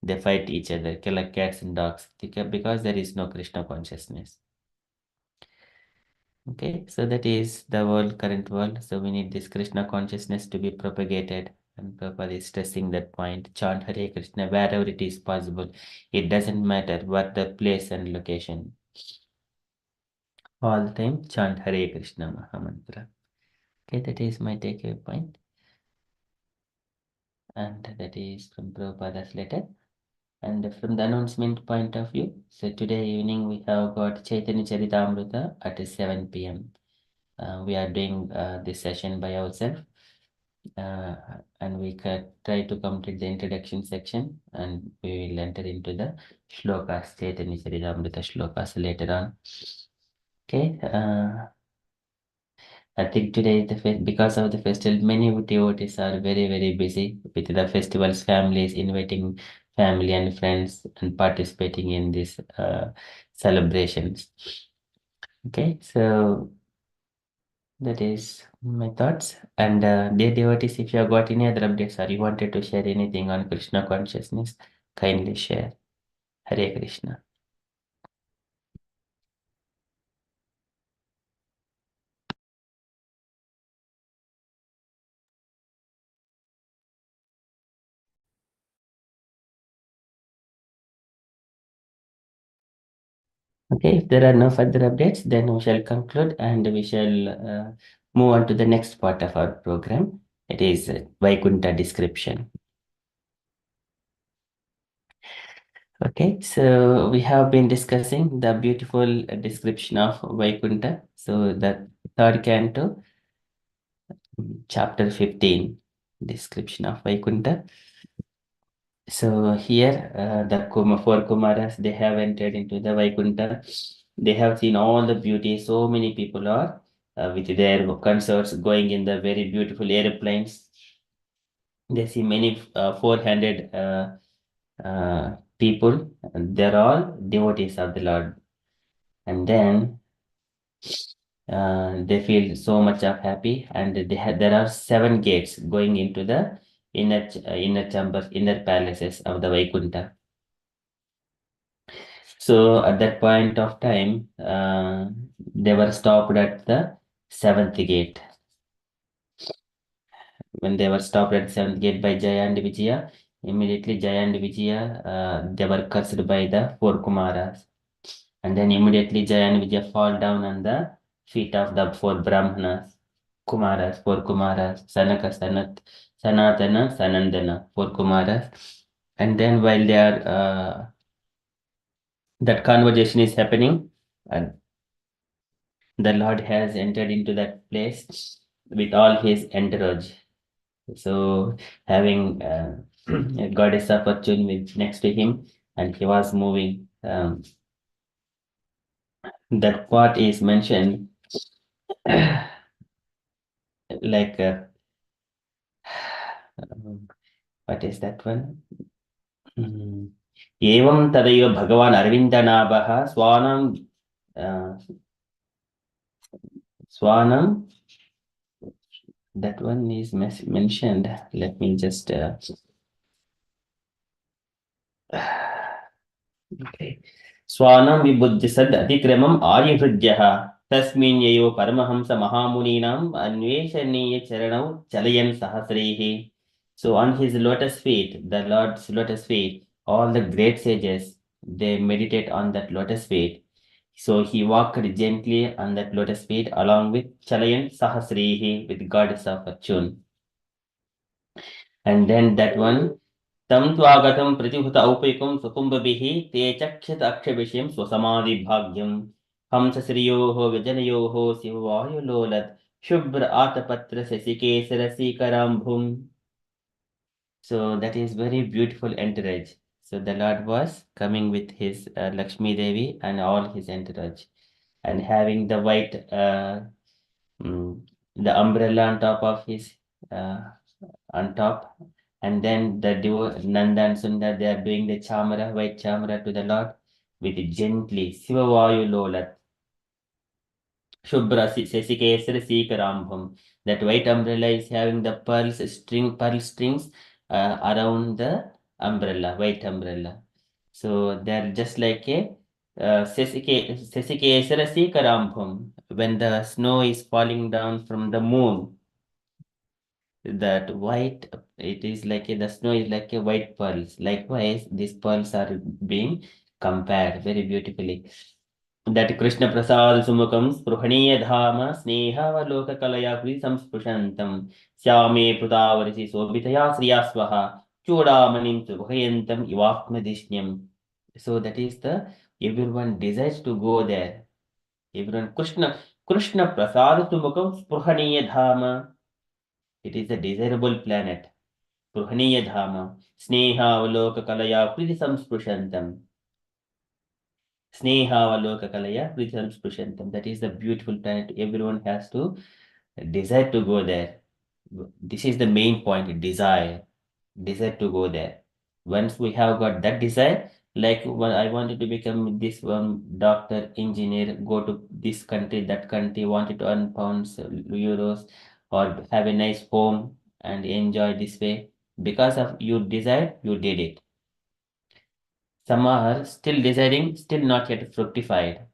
They fight each other, kill like cats and dogs, because there is no Krishna consciousness. Okay, so that is the world, current world. So we need this Krishna consciousness to be propagated. And Prabhupada is stressing that point. Chant Hare Krishna wherever it is possible. It doesn't matter what the place and location. All the time, chant Hare Krishna Mahamantra. Okay, that is my takeaway point. And that is from Prabhupada's letter. And from the announcement point of view, so today evening we have got Chaitanya Charitamrita at 7 p.m. We are doing this session by ourselves. and we can try to complete the introduction section, and we will enter into the shlokas, Chaitanya Charitamrita shlokas later on. Okay. I think today because of the festival, many devotees are very, very busy with the festivals, families, inviting family and friends and participating in these celebrations. Okay, so that is my thoughts. And dear devotees, if you have got any other updates or you wanted to share anything on Krishna consciousness, kindly share. Hare Krishna. Okay, if there are no further updates, then we shall conclude and we shall move on to the next part of our program. It is Vaikunta description. Okay, so we have been discussing the beautiful description of Vaikunta. So the third canto, chapter 15, description of Vaikunta. So here, the four Kumaras, they have entered into the Vaikunta. They have seen all the beauty. So many people are with their consorts going in the very beautiful airplanes. They see many 400 people. And they're all devotees of the Lord. And then they feel so much of happy. And there are 7 gates going into the inner chambers, inner palaces of the Vaikunta. So at that point of time, they were stopped at the 7th gate. When they were stopped at 7th gate by Jaya and Vijaya, immediately Jaya and Vijaya, they were cursed by the 4 Kumaras. And then immediately Jaya and Vijaya fall down on the feet of the 4 Brahmanas, Kumaras, 4 Kumaras, Sanaka, Sanatana, Sanandana, 4 Kumaras. And then while they are, that conversation is happening, and the Lord has entered into that place with all his entourage. So having a goddess of fortune with next to him, and he was moving. That part is mentioned like what is that one? एवं तदैव भगवान् अरविन्दनाभः स्वानं that one is mentioned. Let me just okay. स्वानं विबुद्धिसद् अतिक्रमम् आर्यहृद्यः तस्मिन् ययो परमहंस महामुनीनाम् अन्वेषणीय चरणौ चलयन् सहस्रैः. So on his lotus feet, the Lord's lotus feet, all the great sages, they meditate on that lotus feet. So he walked gently on that lotus feet along with Chalayan Sahasrihi, with goddess of fortune. And then that one, Tam Twagatam Pratibhuta Aupikum Sukumbabihi, Te Chakshit Akshabishim Swasamadhi Hamsa Sriyoho Vijanayoho Sivavayu Lolat Shubra Atapatra Sasikesara Sikarambhum. So that is very beautiful entourage. So the Lord was coming with his Lakshmi Devi and all his entourage, and having the white the umbrella on top of his on top, and then the Nanda and Sundar, they are doing the chamara, white chamara to the Lord with gently Sivavayu Lolat Shubra Sesikesara Sikarambham. That white umbrella is having the pearl strings around the umbrella, white umbrella. So they're just like a Sesikesara Sikarambham. When the snow is falling down from the moon, that white, it is like the snow is like a white pearls. Likewise, these pearls are being compared very beautifully. That Krishna Prasad Sumukam Spruhaniya Dhama Snehavaloka Kalaya Kri Samspushantam Syame Prutavarisi Sobitaya Sriyasvaha Chudamanim Subhayantam Ivakmadishnyam. So that is the everyone desires to go there. Everyone Krishna Prasad Sumukam Spruhaniya Dhama. It is a desirable planet. Pruhaniya Dhama, Sneha Kalaya Priti Samspushantam. Sneha Kalaya Priti Samspushantam. That is the beautiful planet. Everyone has to desire to go there. This is the main point, desire to go there. Once we have got that desire, like when I wanted to become this one doctor, engineer, go to this country, that country, wanted to earn pounds, euros, or have a nice home and enjoy this way. Because of your desire, you did it. Some are still desiring, still not yet fructified.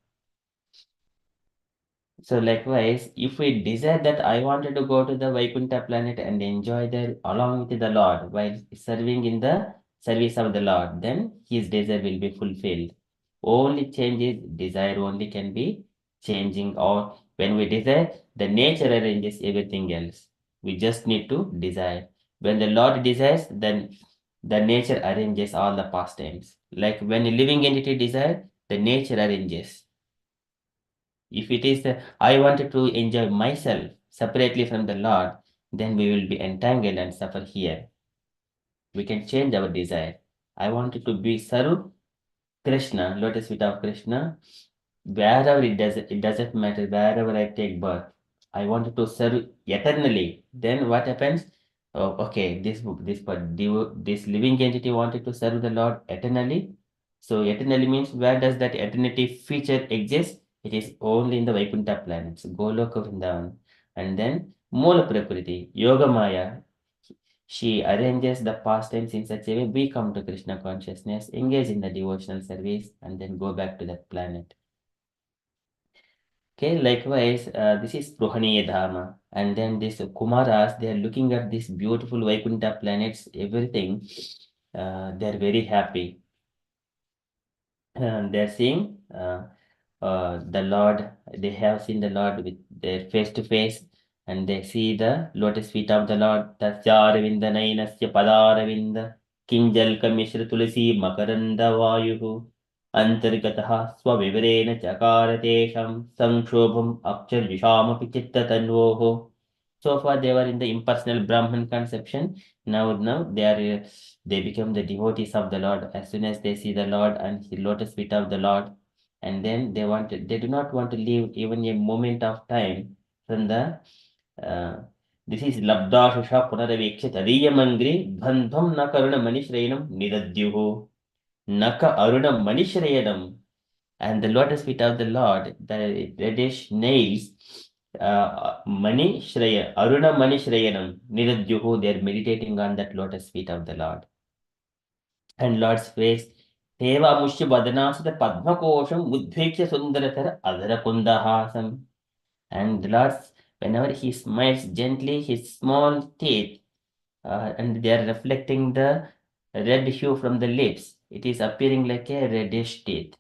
So likewise, if we desire that I wanted to go to the Vaikunta planet and enjoy there along with the Lord while serving in the service of the Lord, then his desire will be fulfilled. Only change is desire only can be changing, or when we desire, the nature arranges everything else. We just need to desire. When the Lord desires, then the nature arranges all the pastimes. Like when a living entity desires, the nature arranges. If it is, I wanted to enjoy myself separately from the Lord, then we will be entangled and suffer here. We can change our desire. I wanted to be serve Krishna, lotus feet of Krishna, wherever it doesn't matter, wherever I take birth. I wanted to serve eternally. Then what happens? Oh, okay, this living entity wanted to serve the Lord eternally. So eternally means where does that eternity feature exist? It is only in the Vaikunta planets, Goloka Vrindavan. And then Moola Prakriti, Yoga Maya, she arranges the pastimes in such a way we come to Krishna consciousness, engage in the devotional service, and then go back to that planet. Okay, likewise, this is Prohaniya Dharma. And then this Kumaras, they are looking at these beautiful Vaikunta planets, everything. They are very happy. And they're seeing the Lord, they have seen the Lord with their face to face, and they see the lotus feet of the Lord. Tasyaravinda Nainasya Padaravinda Kinjal Kamishra Tulasi Makaranda Vayuhu Antargataha Swavivrena Chakaratesham Sanshobham Akshar Chittatanvoho. So far they were in the impersonal Brahman conception. Now they become the devotees of the Lord as soon as they see the Lord and the lotus feet of the Lord, and then they do not want to leave even a moment of time from the this is labdashusha punaraveksha tadiyamangri bandham na karuna manishrayanam nidadyuhu naka aruna manishrayanam. And the lotus feet of the Lord, the reddish nails, Mani Shraya, Aruna Mani Shrayanam, Niradhyuhu, they are meditating on that lotus feet of the Lord. And Lord's face, Deva Mushya Badanasada Padma Kosham, Udvekya Sundaratara Adara Kundahasam. And the Lord's, whenever he smiles gently, his small teeth, and they are reflecting the red hue from the lips. It is appearing like a reddish teeth.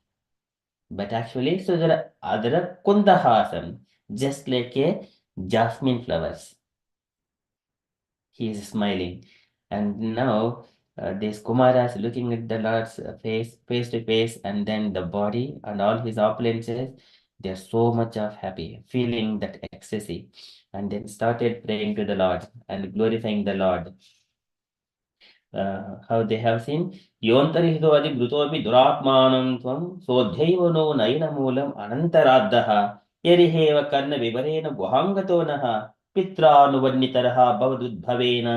But actually, so there are other kundahasam, just like a jasmine flowers. He is smiling. And now this Kumara is looking at the Lord's face to face, and then the body and all his opulences. They're so much of happy, feeling that ecstasy, and then started praying to the Lord and glorifying the Lord. How they have seen योऽन्तर्हितो अधिभृतोऽपि दुरात्मानं त्वं सोऽध्यैव no नयनमूलम् अनन्तराद्धः यरिहेव कर्णविवरेण गुहाङ्गतो नः पित्रानुवर्णितरः भवदुद्भवेन.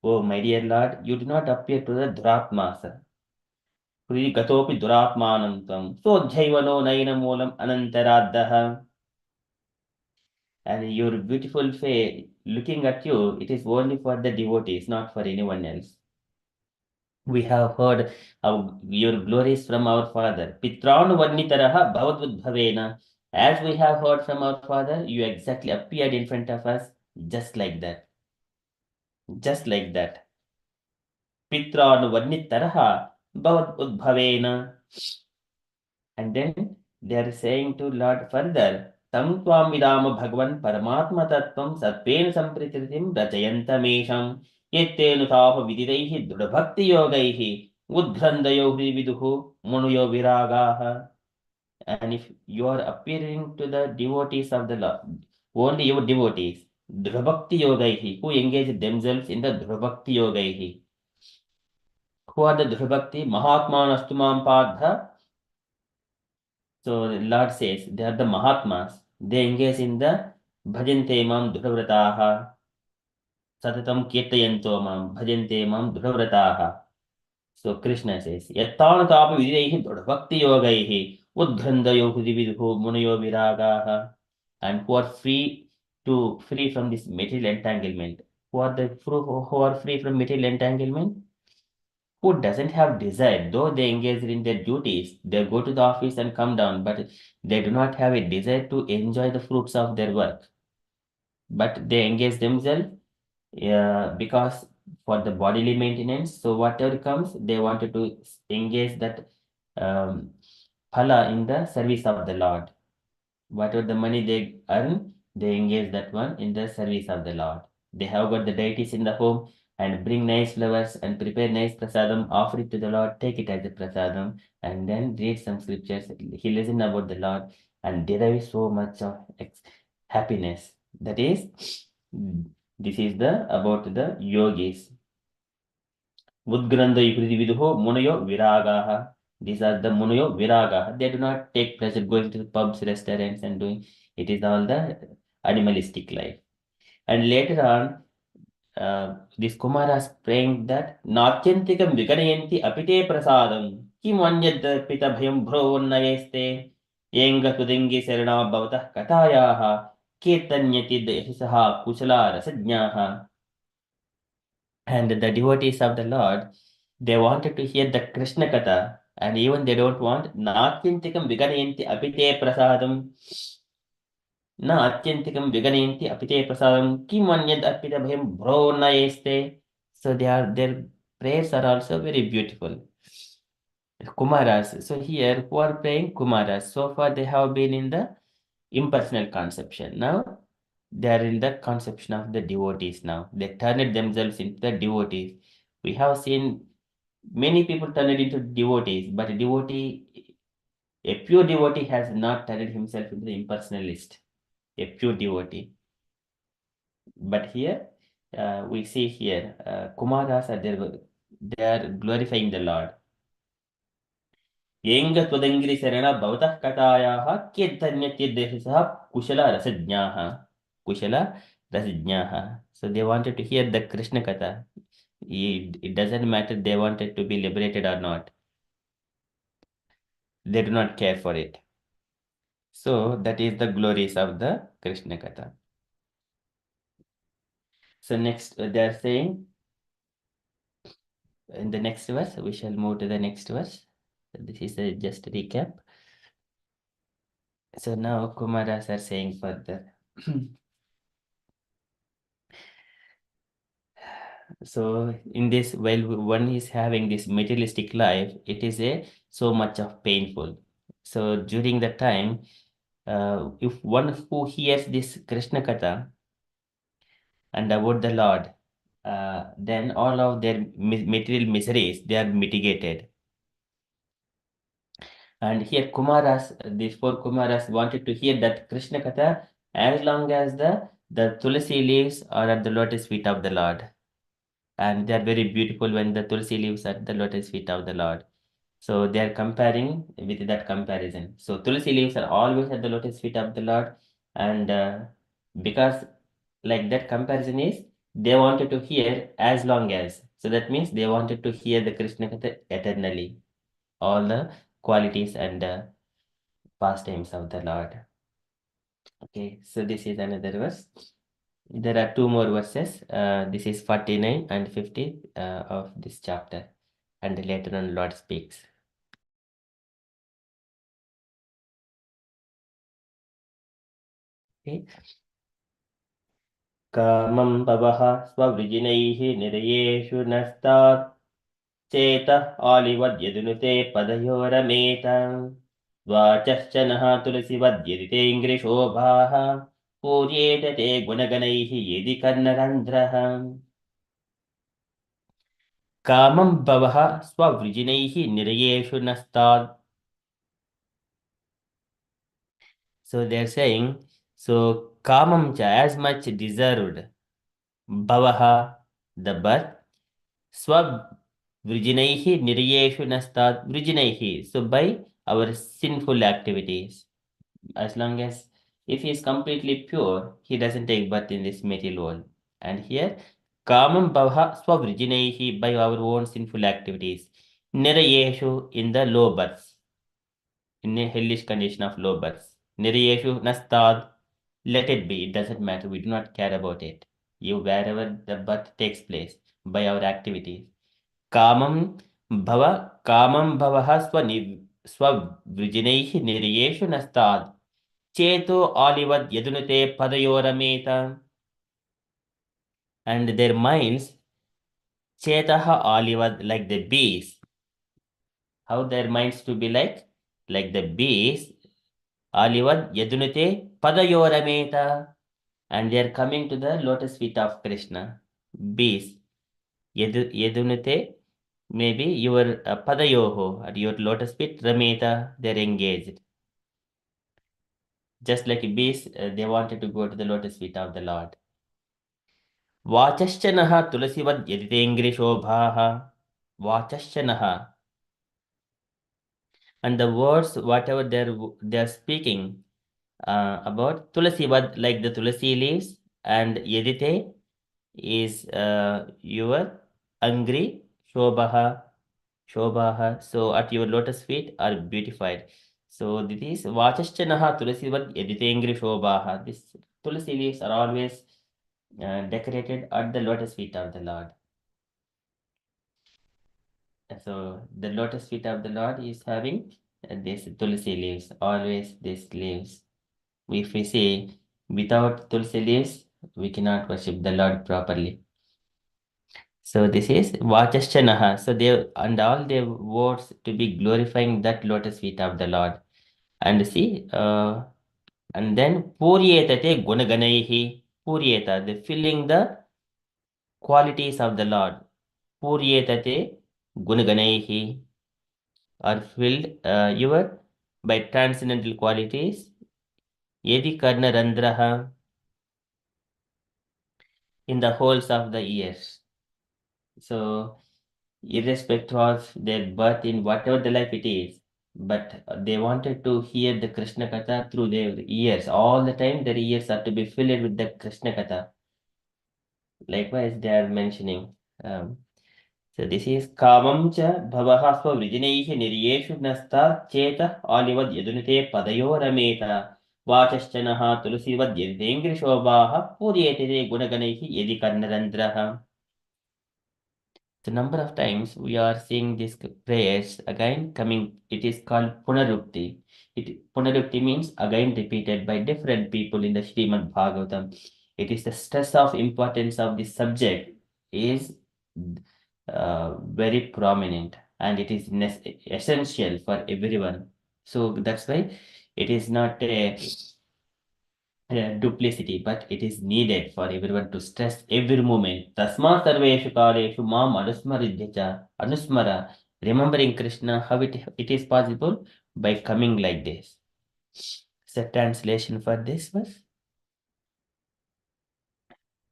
Oh, my dear Lord, you do not appear to the duratmas. Gatopi duratmanam tvam soऽध्यैव नो नयनमूलम् अनन्तराद्धः. And your beautiful face, looking at you, it is only for the devotees, not for anyone else. We have heard of your glories from our father. Pitranu Varnitaraha Bhavadvudbhavena. As we have heard from our father, you exactly appeared in front of us just like that. Just like that. Pitranu Varnitaraha Bhavadvudbhavena. And then they are saying to Lord further, Tam Tvam Vidama Bhagavan Paramatma Tattvam Sattvena Samprititim Rachayantamesham Yettenutapa Vididaihi Dudabhakti Yogaihi Udgrandayo Viduhu Munuyo Viragaha. And if you are appearing to the devotees of the Lord, only your devotees, Dhrubhakti Yogaihi, who engage themselves in the Dhrubhakti Yogaihi. Who are the Dhrubhakti? Mahatmanastu mam padha. So the Lord says they are the Mahatmas. They engage in the Bhajante mam Dhruvrataha. Satatam Kirtayanto mam Bhajante mam Dhruvrataha. So Krishna says, Yattana tapa vidaihi Dhrubhakti Yogaihi. Udgrandayo Hudividhu Munayo Viragaha. And who are free from this material entanglement. Who are free from material entanglement? Who doesn't have desire, though they engage in their duties, they go to the office and come down, but they do not have a desire to enjoy the fruits of their work. But they engage themselves because for the bodily maintenance. So whatever comes, they wanted to engage that um, phala in the service of the Lord. Whatever the money they earn, they engage that one in the service of the Lord. They have got the deities in the home and bring nice flowers and prepare nice prasadam, offer it to the Lord, take it as a prasadam, and then read some scriptures. He listen about the Lord and derive so much of happiness. That is, this is the about the yogis. Udgranda Viduho Munayo Viragaha. These are the Munayo Viragaha. They do not take pleasure going to the pubs, restaurants, and doing it is all the animalistic life. And later on, this Kumaras praying that Natyantikam Viganayanti Apite Prasadam Kim Anyad Pita Bhayam Bhrovannayeste Yenga Tudingi Serena Bhavata Katayaha Kirtanyati Dehisaha Kusala Rasajnaha. And the devotees of the Lord, they wanted to hear the Krishna Katha, and even they don't want Natyantikam Viganayanti Apite Prasadam. Na Atyantikam Viganayanti Apite Prasadam Kim Anyad Apita Bhayam Bhro Nayeste. So their prayers are also very beautiful. Kumaras. So here, who are praying? Kumaras. So far, they have been in the impersonal conception. Now, they are in the conception of the devotees now. They turned themselves into the devotees. We have seen many people turn it into devotees, but a pure devotee has not turned himself into the impersonalist, a pure devotee. But here, we see here, Kumaras are there, they are glorifying the Lord. Yenga Twadangiri Serena Bhavata Katayaha Kirtanyatyadesaha Kushala Rasajnaha. Kushala Rasajnaha. So they wanted to hear the Krishna Katha. It doesn't matter they wanted to be liberated or not. They do not care for it. So that is the glories of the Krishna Katha. So next they are saying in the next verse, we shall move to the next verse. This is just a recap. So now Kumaras are saying further. So in this, while one is having this materialistic life, it is so much of painful. So during the time, if one who hears this Krishna Katha and about the Lord, then all of their material miseries, they are mitigated. And here Kumaras, these four Kumaras wanted to hear that Krishna Katha as long as the Tulsi leaves are at the lotus feet of the Lord. And they are very beautiful when the Tulsi leaves at the lotus feet of the Lord. So they are comparing with that comparison. So Tulsi leaves are always at the lotus feet of the Lord. And because like that comparison is, they wanted to hear as long as. So that means they wanted to hear the Krishna Katha eternally. All the qualities and pastimes of the Lord. Okay, so this is another verse. There are two more verses. This is 49 and 50 of this chapter. And later on, Lord speaks. Okay. Kamam bhavaha svavrijinaihi nirayeshu nastat ceta alivadyadunute padayorametam dvachascha tulasi vadyadite ingrishobaha puryete te gunaganaihi yedi karnarandraham. Kamam bhavaha svavrijinaihi nirayeshu nastat. So they're saying, So kamam cha, as much deserved, bhavaha, the birth, swab vrijinaihi niryeshu nastat vrijinaihi. So by our sinful activities, as long as if he is completely pure, he doesn't take birth in this material world. And here, kamam bhavaha swavrijinaihi, by our own sinful activities, nirayeshu, in the low births, in a hellish condition of low births. Nirayeshu nastad, let it be, it doesn't matter, we do not care about it. You, wherever the birth takes place, by our activities. Kamam bhavah swavrijinaihi nirayeshu nastad. Cheto alivad yadunate padayorameta. And their minds, chetaha alivad, like the bees. How their minds to be like? Like the bees. Alivad yadunate padayorameta. And they are coming to the lotus feet of Krishna. Bees. Yadunate, maybe your padayoho, at your lotus feet, rameta, they are engaged. Just like bees, they wanted to go to the lotus feet of the Lord. वाचश्चनः तुलसीवद् यदितेङ्घ्रिशोभाः. Vachashchanaha. And the words, whatever they're speaking about tulasivad, like the tulasi leaves, and yedite is your angry shobhaha. So at your lotus feet are beautified. So this is vachashchanaha tulasivad yedite angri shobhaha. This tulasi leaves are always decorated at the lotus feet of the Lord. So the lotus feet of the Lord is having this tulsi leaves, always these leaves. If we say without tulsi leaves, we cannot worship the Lord properly. So this is Vachashchanaha. So they and all their words to be glorifying that lotus feet of the Lord. And see, and then Puryetate Gunaganaihi. Puryeta, the filling the qualities of the Lord. Puryetate Gunaganaihi are filled your by transcendental qualities. Yedi Karna Randraha, in the holes of the ears. So irrespective of their birth in whatever the life it is, but they wanted to hear the Krishna Katha through their ears. All the time their ears are to be filled with the Krishna Katha. Likewise they are mentioning. So this is Kamam cha bhavaha swa vrijinaihi niryeshu nasta cheta alivad yadunite padayorameta vachaschanaha tulasivad yadengri shobhaha puryete gunaganaihi yadi karnarandraha. The number of times we are seeing these prayers again coming, it is called Punarukti. Punarukti means again repeated by different people in the Srimad Bhagavatam. It is the stress of importance of this subject is very prominent, and it is essential for everyone. So that's why it is not a duplicity, but it is needed for everyone to stress every moment. Tasma sarveshu kaleshu mam anusmaridhya anusmara. Remembering Krishna, how it is possible? By coming like this. It's a translation for this verse.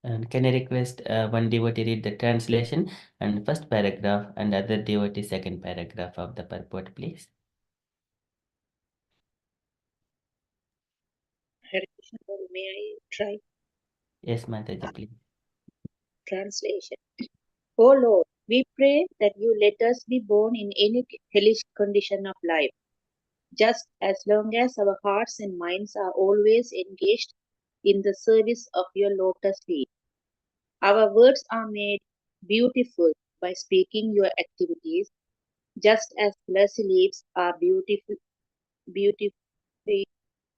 And can I request one devotee read the translation and first paragraph, and other devotee second paragraph of the purport, please? Hare Krishna, may I try Yes, Mataji, please. translation? O Lord, we pray that you let us be born in any hellish condition of life, just as long as our hearts and minds are always engaged in the service of your lotus feet. Our words are made beautiful by speaking your activities, just as tulsi leaves are beautiful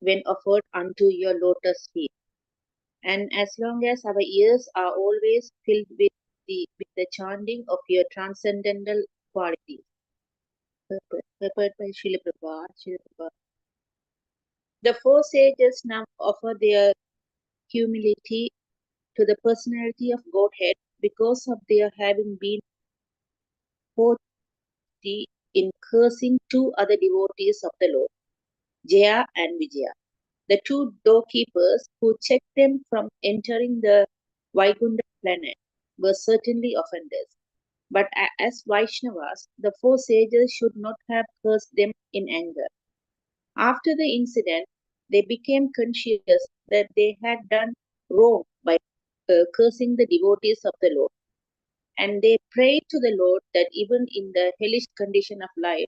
when offered unto your lotus feet. And as long as our ears are always filled with the chanting of your transcendental qualities. Purport by Srila Prabhupada. The four sages now offer their humility to the personality of Godhead because of their having been in cursing two other devotees of the Lord, Jaya and Vijaya. The two doorkeepers who checked them from entering the Vaikunta planet were certainly offenders. But as Vaishnavas, the four sages should not have cursed them in anger. After the incident, they became conscious that they had done wrong by cursing the devotees of the Lord. And they prayed to the Lord that even in the hellish condition of life,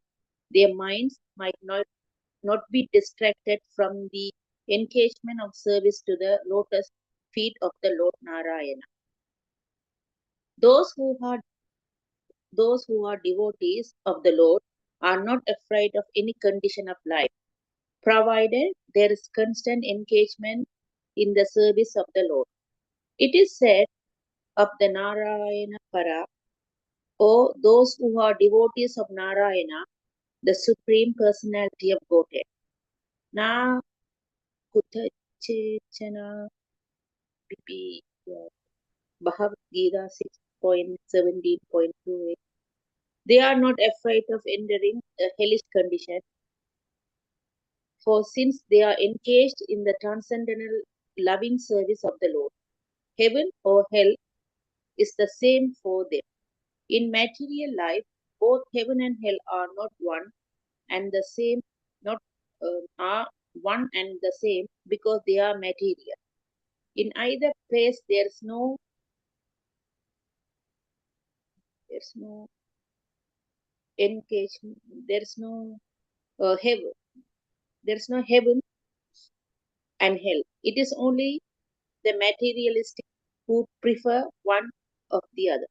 their minds might not be distracted from the engagement of service to the lotus feet of the Lord Narayana. Those who are devotees of the Lord are not afraid of any condition of life, provided there is constant engagement in the service of the Lord. It is said of the Narayana Para, or those who are devotees of Narayana, the Supreme Personality of Godhead. Na Kutachechana Pipi Bhagavad Gita 6.17.28. They are not afraid of entering a hellish condition, for since they are engaged in the transcendental loving service of the Lord, heaven or hell is the same for them. In material life, both heaven and hell are not one and the same, not are one and the same because they are material. In either place, there's no engagement. Heaven. There's no heaven and hell. It is only the materialistic who prefer one of the other.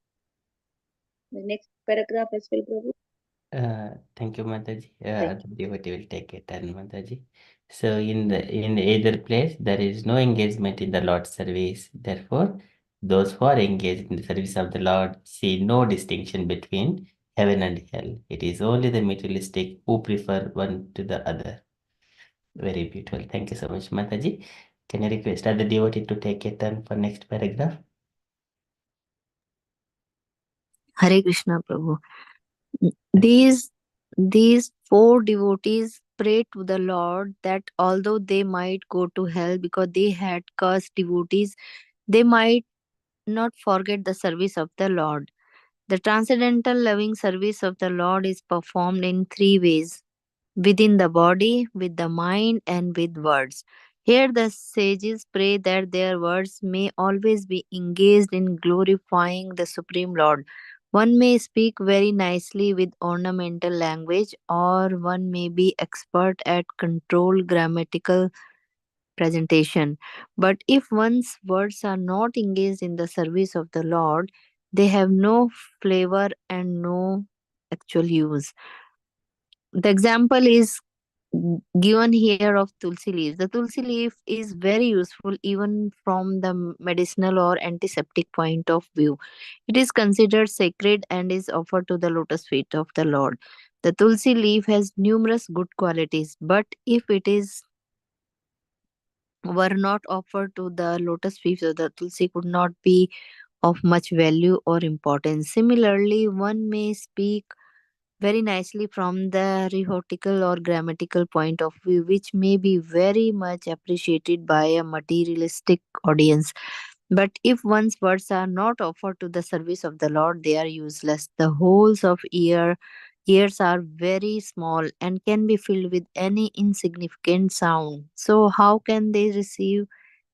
The next paragraph as well, Prabhu. Thank you, Mataji. Thank The devotee will take it, and Mataji. So in either place there is no engagement in the Lord's service. Therefore, those who are engaged in the service of the Lord see no distinction between heaven and hell. It is only the materialistic who prefer one to the other. Very beautiful. Thank you so much, Mataji. Can you request other devotee to take a turn for next paragraph? Hare Krishna, Prabhu. These four devotees prayed to the Lord that although they might go to hell because they had cursed devotees, they might not forget the service of the Lord. The transcendental loving service of the Lord is performed in three ways: within the body, with the mind, and with words. Here, the sages pray that their words may always be engaged in glorifying the Supreme Lord. One may speak very nicely with ornamental language, or one may be expert at controlled grammatical presentation. But if one's words are not engaged in the service of the Lord, they have no flavor and no actual use. The example is given here of tulsi leaves. The tulsi leaf is very useful even from the medicinal or antiseptic point of view. It is considered sacred and is offered to the lotus feet of the Lord. The tulsi leaf has numerous good qualities, but if it is were not offered to the lotus feet, so the tulsi could not be of much value or importance. Similarly, one may speak very nicely from the rhetorical or grammatical point of view, which may be very much appreciated by a materialistic audience. But if one's words are not offered to the service of the Lord, they are useless. The holes of ears are very small and can be filled with any insignificant sound. So how can they receive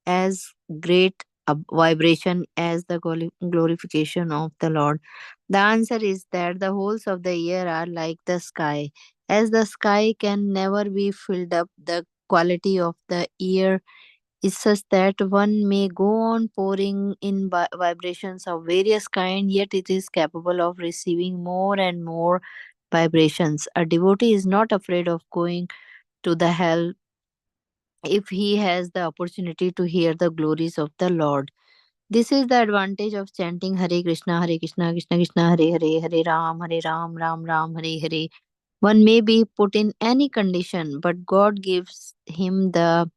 as great a vibration as the glorification of the Lord? The answer is that the holes of the ear are like the sky. As the sky can never be filled up, the quality of the ear is such that one may go on pouring in vibrations of various kind, yet it is capable of receiving more and more vibrations. A devotee is not afraid of going to the hell if he has the opportunity to hear the glories of the Lord. This is the advantage of chanting Hare Krishna, Hare Krishna, Krishna Krishna, Hare Hare, Hare Ram, Ram Ram, Hare Hare. One may be put in any condition, but God gives him the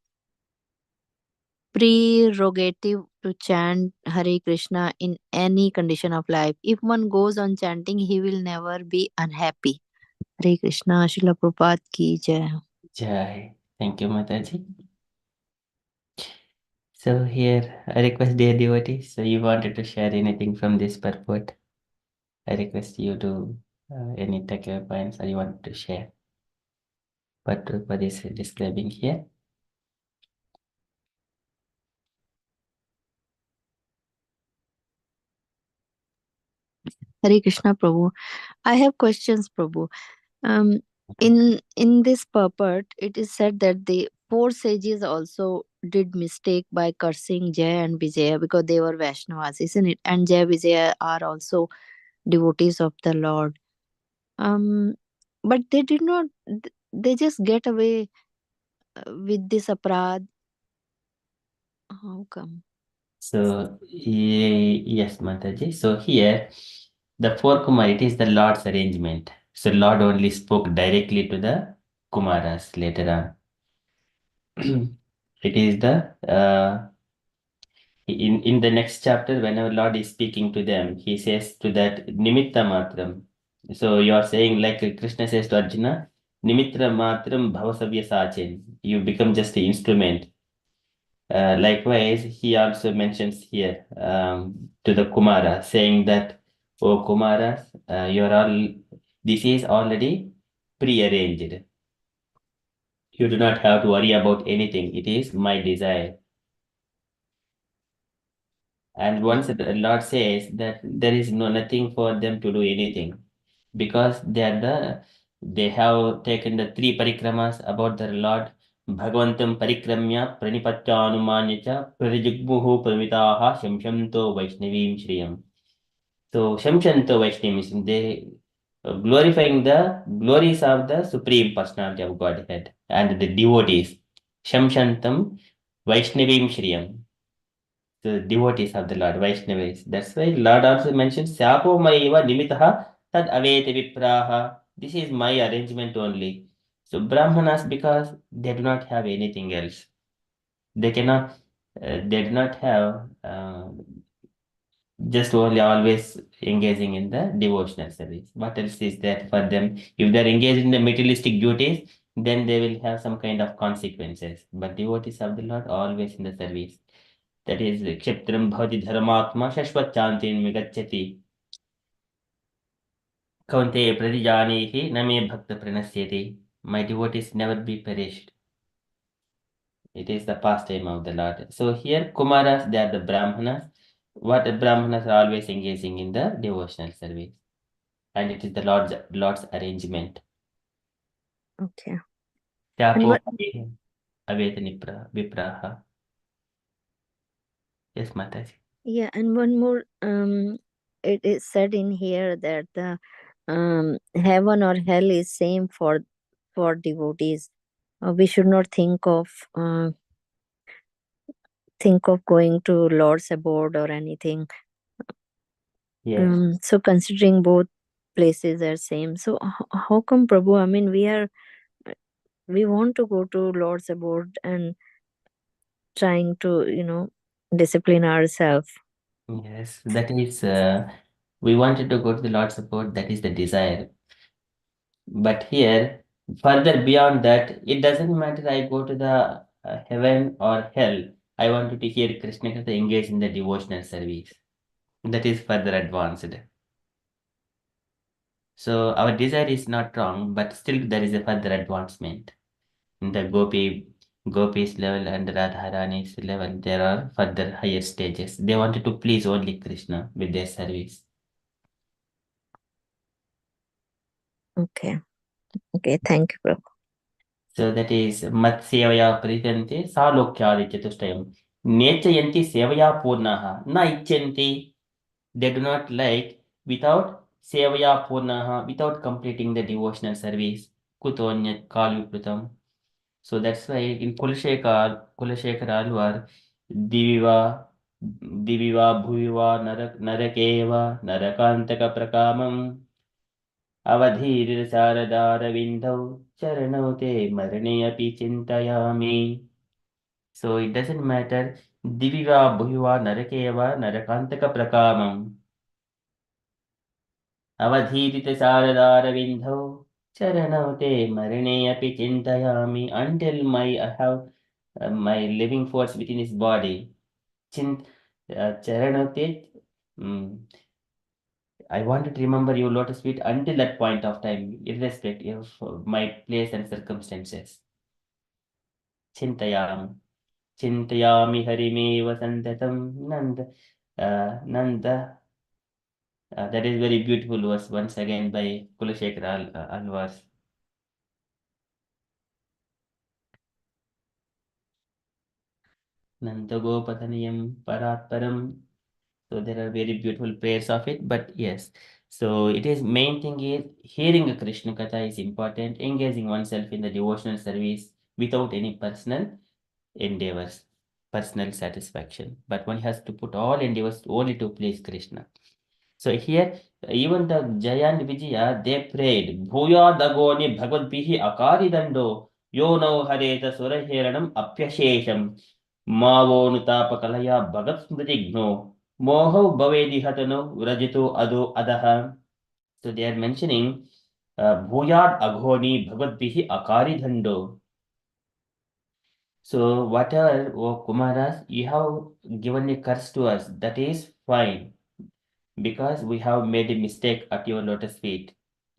prerogative to chant Hare Krishna in any condition of life. If one goes on chanting, he will never be unhappy. Hare Krishna, Srila Prabhupada ki jai. Jai. Thank you, Mataji. So here, I request dear devotees, so you wanted to share anything from this purport. I request you to any takeaway points or you want to share what Prabhupada is describing here. Hare Krishna, Prabhu. I have questions, Prabhu. Um, in this purport, it is said that the four sages also did mistake by cursing Jay and Vijaya because they were Vaishnavas, isn't it? And Jay Vijaya are also devotees of the Lord. But they did not. They just get away with this aparad. How come? So, yes, Mataji. So here, the four Kumar, it is the Lord's arrangement. So Lord only spoke directly to the Kumaras later on. It is the in the next chapter, whenever Lord is speaking to them, he says to that Nimitta Matram. So you are saying like Krishna says to Arjuna, Nimitra Matram Bhavasavya Sachin. You become just the instrument. Likewise, he also mentions here to the Kumara, saying that, "O Kumaras, you are all. This is already pre-arranged. You do not have to worry about anything. It is my desire." And once the Lord says that there is nothing for them to do anything, because they have taken the three parikramas about their Lord. Bhagavatam parikramya pranipatyanumanya cha prijigmuhu pramitaha shamshanto vaishnavim shriyam. So shamshanto vaishnavim, they glorifying the glories of the Supreme Personality of Godhead and the devotees. Shamshantam vaishnavim shriyam, the devotees of the Lord, Vaishnavis. That's why Lord also mentions Sapo Maiva Nimitaha Tad Avete Vipraha. This is my arrangement only. So Brahmanas, because they do not have anything else. They cannot, they do not have just only always engaging in the devotional service. What else is there for them? If they're engaged in the materialistic duties, then they will have some kind of consequences. But devotees of the Lord always in the service. That is Kshetram Bhavati Dharmatma Shashvat Chantin Vigachati. Kaunte Pradijanihi Name Bhakta Pranasyati. My devotees never be perished. It is the pastime of the Lord. So here Kumaras, they are the Brahmanas. What the Brahmanas are always engaging in the devotional service. And it is the Lord's arrangement. Okay. And Tapo what? Avetani Vipraha. Yes, Mataji. Yeah, and one more. It is said in here that the heaven or hell is same for devotees. We should not think of going to Lord's abode or anything. Yes. So considering both places are same, so how come, Prabhu? I mean, we want to go to Lord's abode and trying to discipline ourselves. Yes, that is, we wanted to go to the Lord's support, that is the desire. But here, further beyond that, it doesn't matter I go to the heaven or hell. I wanted to hear Krishna Katha engage in the devotional service. That is further advanced. So our desire is not wrong, but still there is a further advancement. In the Gopis level and Radharani's level, there are further higher stages. They wanted to please only Krishna with their service. Okay. Thank you, Prabhu. So that is Matsevaya Prityanti Salokyadi Chatushayam. Nechayanti Sevaya Purnaha. Na Ichanti. They do not like without Sevaya Purnaha, without completing the devotional service. Kutonyat Kalviplutam. So that's why in Kulashekar Alvar, Diviva, Diviva Bhuviva Narakeva Narakantaka Prakamam. अवधीर्शारदारविन्दौ चरणौ ते मरणे अपि चिन्तयामि. So it doesn't matter divi va bhuvi va narake va narakantaka prakamam. Avadhirita saradaravinthau charanau te marane api chintayami. Until my I have my living force within his body. Chin Charanate. I wanted to remember your lotus feet until that point of time, irrespective of my place and circumstances. Chintayam. Chintayami Harimev Santatam Nanda. That is very beautiful verse once again by Kulashekar Alvars. Nanda Gopataniyam Paratparam. So there are very beautiful prayers of it, but yes. So it is main thing is hearing a Krishna Katha is important, engaging oneself in the devotional service without any personal endeavors, personal satisfaction. But one has to put all endeavors only to please Krishna. So here, even the Jaya and Vijaya, they prayed, Bhuya Dagoni Bhagavad Akari Dando, Yono Hareta Suraheranam Apyashesham, Mavonutapakalaya Bhagat Smritigno, Moho Bhavedi Hatano, Rajito Ado Adaha. So they are mentioning Bhuyad Aghoni Bhagavad Akari Dando. So whatever, O Kumaras, you have given a curse to us, that is fine, because we have made a mistake at your lotus feet.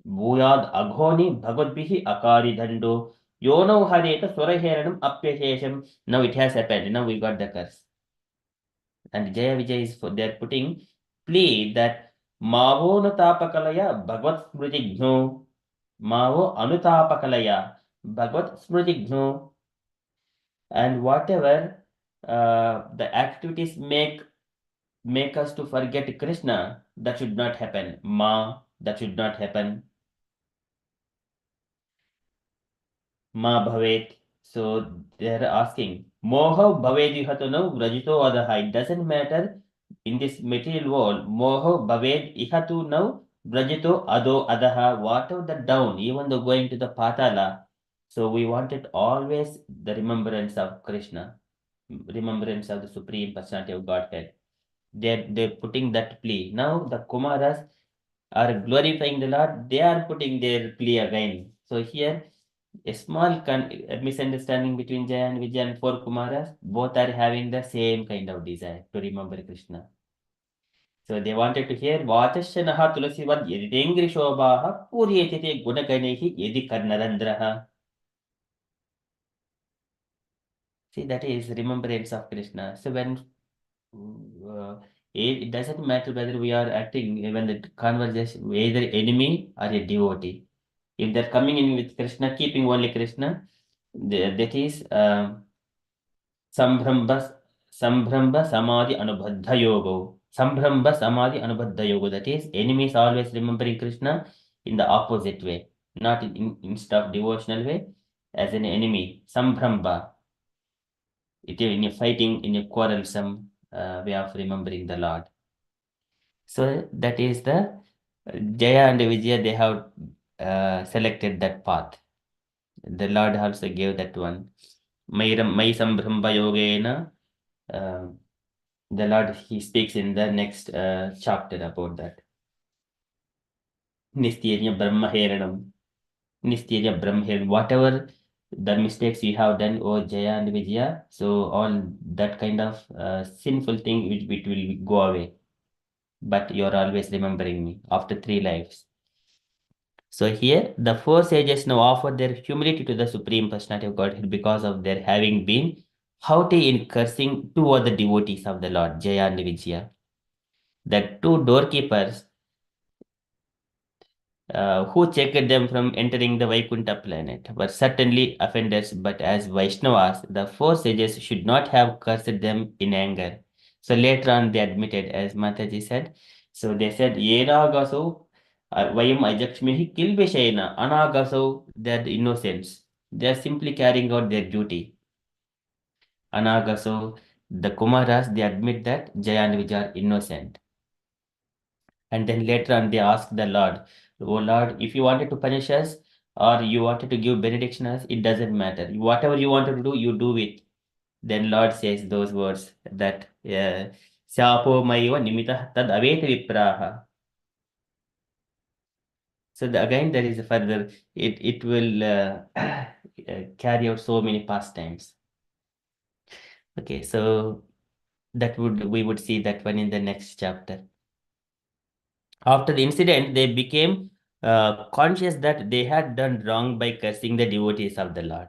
Bhuyad aghoni bhagavadbihi akari dhando yono hareta swaraheranam apyashesham. Now it has happened. Now we got the curse. And Jaya Vijay is for they're putting plea that Mavo Nutapakalaya Bhagavad Smritigno. Mavo Anutapakalaya Bhagavad Smritigno. And whatever the activities make us to forget Krishna, that should not happen. That should not happen. Ma bhavet. So they're asking, Moha bhaved ihatano vrajito adaha. It doesn't matter in this material world. Moha bhaved ihatu now vrajito ado adaha. Whatever the down, even though going to the patala. So we wanted always the remembrance of Krishna, remembrance of the Supreme Personality of Godhead. They're putting that plea. Now the Kumaras are glorifying the Lord, they are putting their plea again. So here, a small misunderstanding between Jaya and Vijay and four Kumaras, both are having the same kind of desire to remember Krishna. So they wanted to hear Vatashanaha Tulasivad Yedengri Shobhaha Puryetite Gunaganehi Yedi Karnarandraha. See, that is remembrance of Krishna. So when it doesn't matter whether we are acting when the conversation either enemy or a devotee. If they're coming in with Krishna, keeping only Krishna, that is Sambhramba, Sambhramba Samadhi Anubhaddha Yoga. Sambhramba Samadhi Anubhaddha Yoga. That is, enemies always remembering Krishna in the opposite way, not instead of devotional way, as an enemy. Sambhramba. It is in a fighting, in a quarrelsome way of remembering the Lord. So that is the Jaya and Vijaya, they have selected that path. The Lord also gave that one. Mai Sambhramba Yogena. The Lord, he speaks in the next chapter about that. Nistirya Brahma Heranam. Nistirya Brahma Heranam. Whatever the mistakes you have done, oh Jaya and Vijaya, so all that kind of sinful thing it will go away. But you're always remembering me after 3 lives. So here, the four sages now offer their humility to the Supreme Personality of Godhead because of their having been haughty in cursing two other devotees of the Lord, Jaya and Vijaya. The two doorkeepers who checked them from entering the Vaikunta planet were certainly offenders, but as Vaishnavas, the four sages should not have cursed them in anger. So later on, they admitted, as Mataji said, so they said, Yenagaso, Vayam Ajakshmihi Kilbeshayana, Anagaso, they are the innocents. They are simply carrying out their duty. Anagaso, the Kumaras, they admit that Jaya and Vijay are innocent. And then later on, they ask the Lord, Oh Lord, if you wanted to punish us or you wanted to give benediction us, it doesn't matter. Whatever you wanted to do, you do it. Then Lord says those words that Sapo Maiva Nimita Tad Aveta Vipraha. So again, there is a further, it will carry out so many pastimes. Okay, so we would see that one in the next chapter. After the incident, they became conscious that they had done wrong by cursing the devotees of the Lord.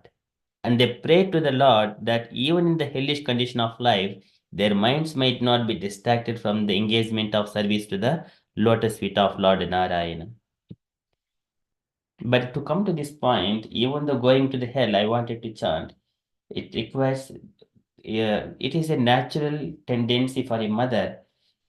And they prayed to the Lord that even in the hellish condition of life, their minds might not be distracted from the engagement of service to the lotus feet of Lord Narayana. But to come to this point, even though going to the hell, I wanted to chant, it requires, it is a natural tendency for a mother.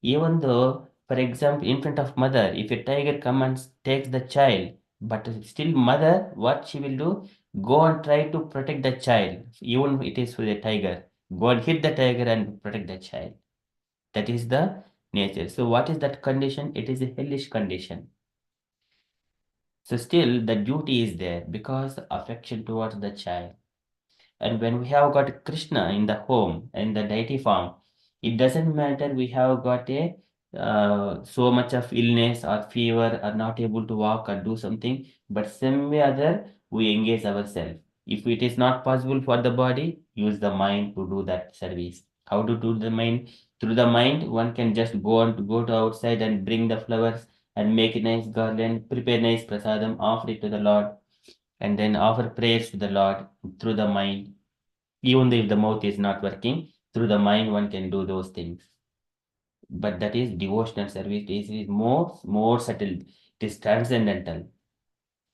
Even though, for example, in front of mother, if a tiger comes and takes the child, but still mother, what she will do? Go and try to protect the child, even it is for the tiger. Go and hit the tiger and protect the child. That is the nature. So what is that condition? It is a hellish condition. So still the duty is there because affection towards the child. And when we have got Krishna in the home, in the deity form, it doesn't matter we have got a so much of illness or fever or not able to walk or do something, but some way other we engage ourselves. If it is not possible for the body, use the mind to do that service. How to do the mind? Through the mind, one can just go to outside and bring the flowers and make a nice garland, prepare nice prasadam, offer it to the Lord, and then offer prayers to the Lord through the mind. Even if the mouth is not working, through the mind one can do those things. But that is devotional service. It is more subtle. It is transcendental.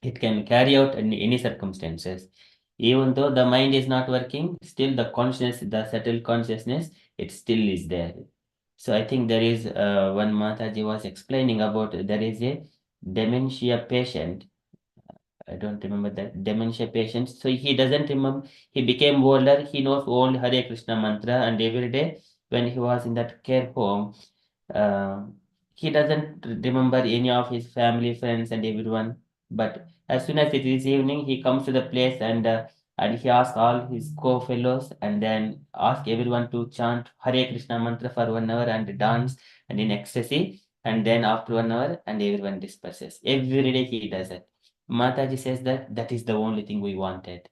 It can carry out in any circumstances. Even though the mind is not working, still the consciousness, the subtle consciousness, it still is there. So I think there is one Mataji was explaining about there is a dementia patient. I don't remember that dementia patient. So he doesn't remember. He became older. He knows only Hare Krishna mantra, and every day when he was in that care home, uh, he doesn't remember any of his family, friends, and everyone. But as soon as it is evening, he comes to the place and he asks all his co-fellows and then ask everyone to chant Hare Krishna mantra for 1 hour and dance and in ecstasy. And then after 1 hour, and everyone disperses. Every day he does it. Mataji says that that is the only thing we wanted.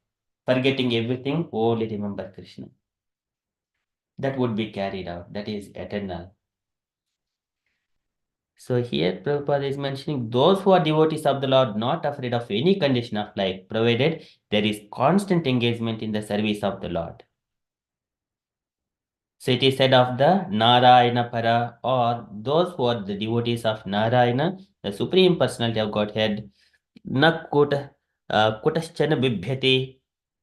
Forgetting everything, only remember Krishna. That would be carried out. That is eternal. So here Prabhupada is mentioning those who are devotees of the Lord, not afraid of any condition of life, provided there is constant engagement in the service of the Lord. So it is said of the Narayana Para, or those who are the devotees of Narayana, the Supreme Personality of Godhead, na kutaschana bibhyati.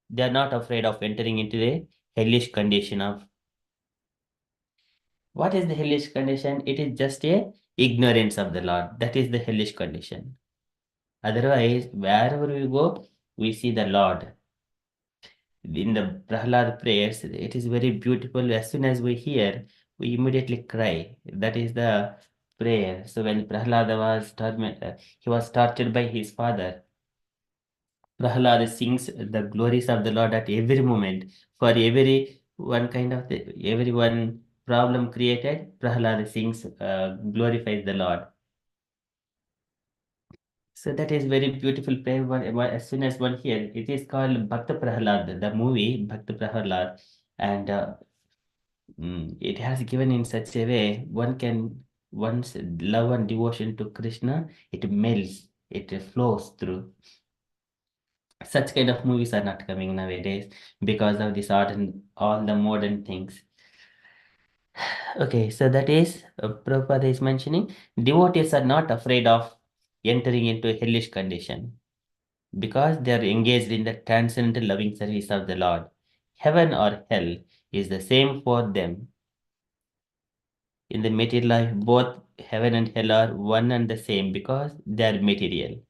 They are not afraid of entering into the hellish condition of. What is the hellish condition? It is just a ignorance of the Lord. That is the hellish condition. Otherwise, wherever we go, we see the Lord. In the Prahlad prayers, it is very beautiful. As soon as we hear, we immediately cry. That is the prayer. So when Prahlada was tormented, he was tortured by his father. Prahlada sings the glories of the Lord at every moment. For every one kind of every one problem created, Prahlada sings, glorifies the Lord. So that is very beautiful prayer. As soon as one hears, it is called Bhakta Prahlad, the movie Bhakta Prahlad, and it has given in such a way one can one's love and devotion to Krishna, it melts, it flows through. Such kind of movies are not coming nowadays because of this art and all the modern things. Okay, so that is Prabhupada is mentioning devotees are not afraid of entering into a hellish condition because they are engaged in the transcendental loving service of the Lord. Heaven or hell is the same for them. In the material life, both heaven and hell are one and the same because they are material.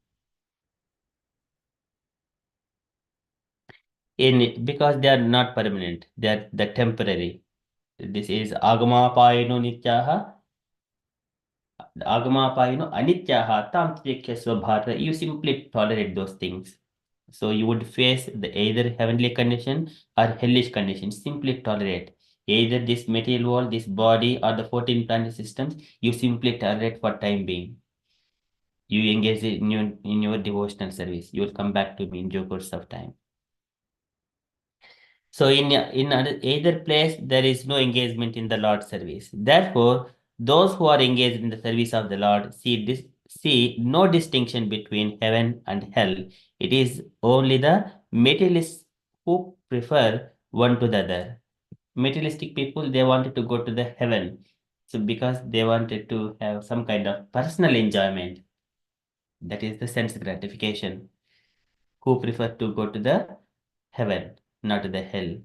Because they are not permanent, they are the temporary. This is agama payano nityaha. Agama payano anityaha tam tyekya swabhara. You simply tolerate those things. So you would face the either heavenly condition or hellish condition. Simply tolerate. Either this material world, this body, or the 14 planet systems, you simply tolerate for time being. You engage in your devotional service. You will come back to me in due course of time. So in either place, there is no engagement in the Lord's service. Therefore, those who are engaged in the service of the Lord see no distinction between heaven and hell. It is only the materialists who prefer one to the other. Materialistic people, they wanted to go to the heaven. So because they wanted to have some kind of personal enjoyment, that is the sense gratification, who prefer to go to the heaven, not to the hell.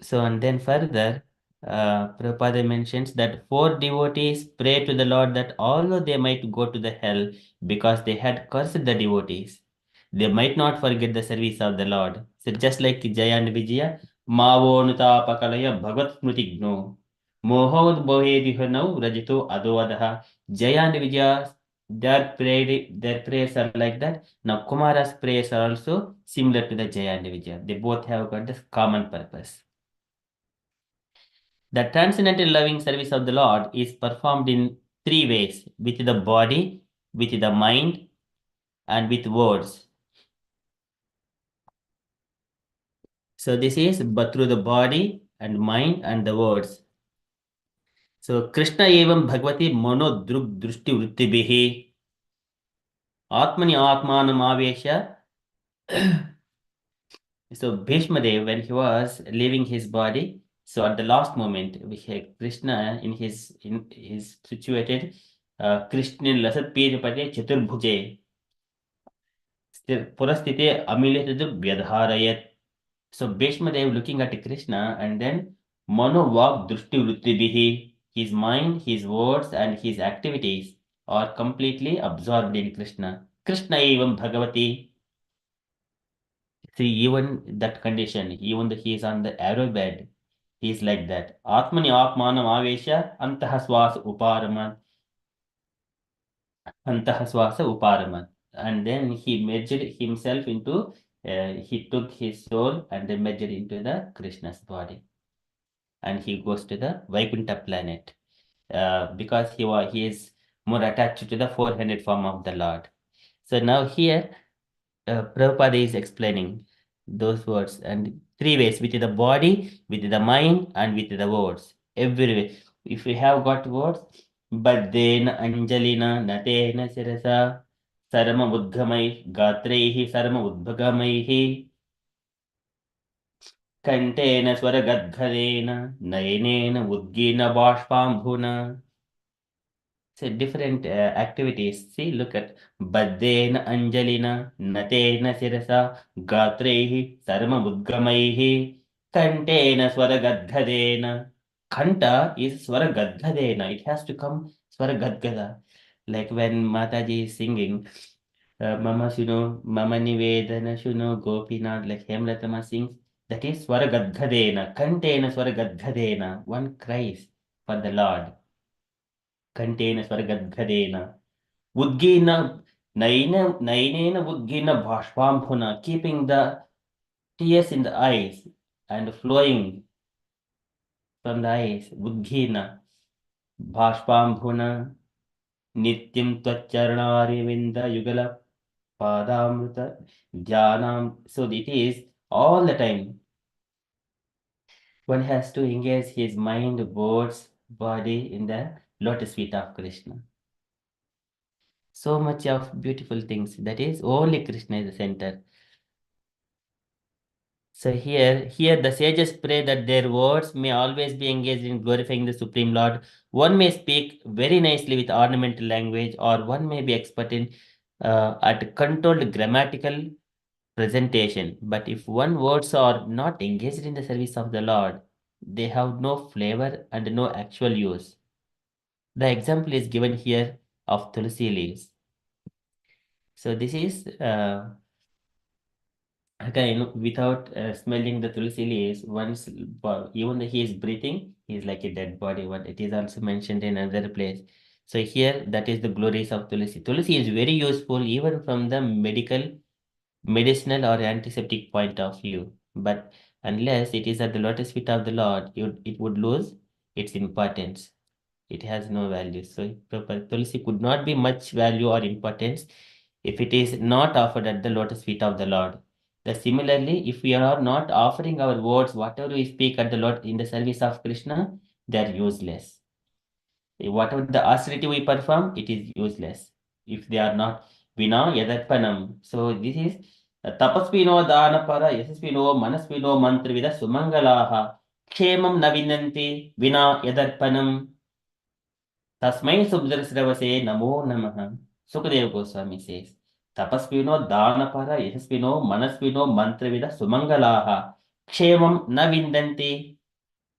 So, and then further, Prabhupada mentions that four devotees pray to the Lord that although they might go to the hell because they had cursed the devotees, they might not forget the service of the Lord. So, just like Jaya and Vijaya, Mavonuta Pakalaya Bhagat Smritigno, Mohod Bohedihanau Rajito Adovadaha, Jaya and Vijaya, their prayers are like that. Now, Kumara's prayers are also similar to the Jaya and Vijaya. They both have got this common purpose. The transcendental loving service of the Lord is performed in three ways: with the body, with the mind, and with words. So this is but through the body and mind and the words. So Krishna evam bhagavati mano drug drushti vrittibihi atmani atmanam avesha. So Bhishma Dev, when he was leaving his body, so at the last moment, we have Krishna in his situated Krishna lasat pade chaturbhuje purasthite amilitadu vyadharayat. So Bhishma Dev looking at Krishna and then mano vak drushti vrittibihi, his mind, his words and his activities are completely absorbed in Krishna. Krishna evam bhagavati. See, even that condition, even though he is on the arrow bed, he is like that. Atmani atmanam avesha antahasvasa uparaman. Antahasvasa uparaman. And then he merged himself into, he took his soul and then merged into the Krishna's body. And he goes to the Vaikunta planet because he is more attached to the 400 form of the Lord. So now here, Prabhupada is explaining those words and three ways: with the body, with the mind, and with the words. Every way. If we have got words, Baddena Anjalina Natena Sirasa Sarama Udgamai Gatrehi Sarama Udbhagamaihi Kantena Swaragadghadena Nainena Udgina Bashpambhuna. So different activities. See, look at Baddena Anjalina Natena Sirasa Gatrehi Sarma Udgamaihi Kantena Swaragadghadena. Kanta is Swaragadghadena. It has to come Swaragadgada. Like when Mataji is singing, Mama Shuno, Mama Nivedana Shuno, Gopinath, like Hemlatama sings, that is Swaragadghadena. Kantena Swaragadghadena. One cries for the Lord. Kanteena Swargadghadena. Udgina Nainena Udgina Bhashpambhuna, keeping the tears in the eyes and flowing from the eyes. Udgina Bhashpambhuna Nityam Twacharnarivinda Yugala Padamruta Dhyanam. So it is all the time. One has to engage his mind, words, body in the lotus feet of Krishna. So much of beautiful things. That is only Krishna is the center. So here the sages pray that their words may always be engaged in glorifying the Supreme Lord. One may speak very nicely with ornamental language, or one may be expert in at controlled grammatical presentation. But if one words are not engaged in the service of the Lord, they have no flavor and no actual use. The example is given here of tulsi leaves. So this is again without smelling the tulsi leaves. Once even though he is breathing, he is like a dead body. What it is also mentioned in another place. So here that is the glories of tulsi. Tulsi is very useful even from the medicinal or antiseptic point of view. But unless it is at the lotus feet of the Lord, it would lose its importance. It has no value. So tulsi could not be much value or importance if it is not offered at the lotus feet of the Lord. Similarly, if we are not offering our words, whatever we speak at the Lord in the service of Krishna, they are useless. Whatever the austerity we perform, it is useless if they are not vina yadarpanam. So this is tapasvino danapara yasasvino manasvino mantrivida sumangalaha kshemam navinanti vina yadarpanam tasmai subdrasravase namo namaha. Sukadeva Goswami says, tapasvino danapara yasasvino manasvino mantrivida sumangalaha kshemam navindanti.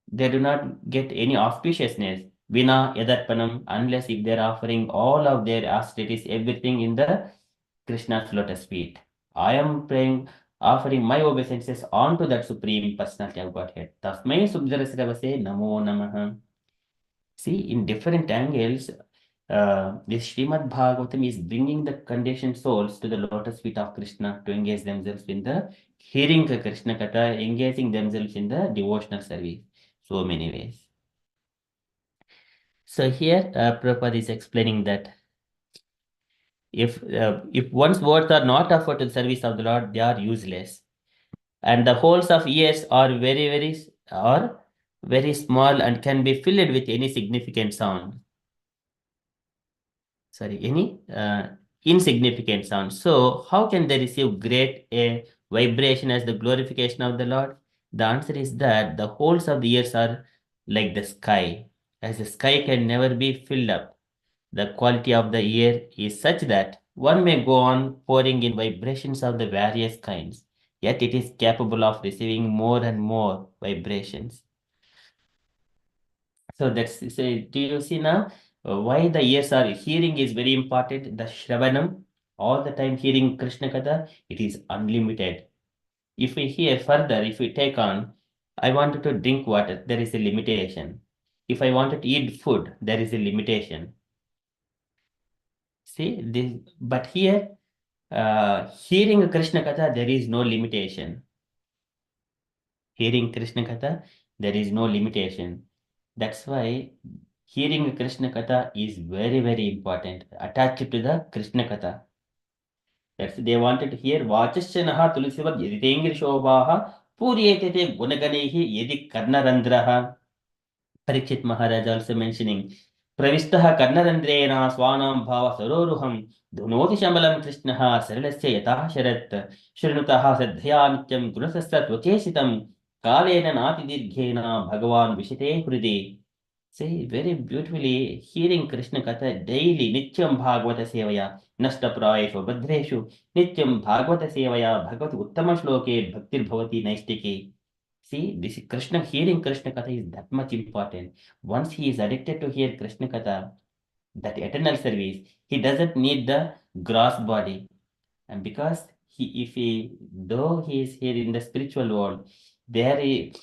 They do not get any auspiciousness, vina yadarpanam, unless if they're offering all of their austerities, everything in the Krishna's lotus feet. I am praying, offering my obeisances onto that Supreme Personality of Godhead. Tasmai subjarasravase namo namaha. See, in different angles, this Srimad Bhagavatam is bringing the conditioned souls to the lotus feet of Krishna to engage themselves in the hearing the Krishna Katha, engaging themselves in the devotional service. So many ways. So here, Prabhupada is explaining that if one's words are not offered to the service of the Lord, they are useless, and the holes of ears are very small and can be filled with any significant sound. Sorry, any insignificant sound. So how can they receive great vibration as the glorification of the Lord? The answer is that the holes of the ears are like the sky, as the sky can never be filled up. The quality of the air is such that one may go on pouring in vibrations of the various kinds, yet it is capable of receiving more and more vibrations. So do you see now why the ears are hearing is very important? The Shravanam, all the time hearing Krishna Katha, it is unlimited. If we hear further, if we take on, I wanted to drink water, there is a limitation. If I wanted to eat food, there is a limitation. See, but here, hearing Krishna Katha, there is no limitation. Hearing Krishna Katha, there is no limitation. That's why hearing Krishna Katha is very, very important. Attached to the Krishna Katha. They wanted to hear Vachashanaha Tulisivad Yeditengir Shobhaha Puriyete Gunaganehi Yedi Karnarandraha. Parikshit Maharaj also mentioning Pravistah Karnarandrena Swanam Bhava Saroruham Dhunoti Shamalam Krishnaha Saralasya Yataha Sharat Shrinutaha Sadhya Nityam Gunasastat Vakesitam Kalena Nati Dirghena Bhagavan Vishite Hridi. Say very beautifully hearing Krishna Katha daily Nityam Bhagavata Sevaya Nasta Prayeshu Badreshu Nityam Bhagavata Sevaya Bhagavati Uttama Shloke Bhaktir Bhavati Naistiki. See, this Krishna hearing Krishna Katha is that much important. Once he is addicted to hear Krishna Katha, that eternal service, he doesn't need the gross body. And because though he is here in the spiritual world, there is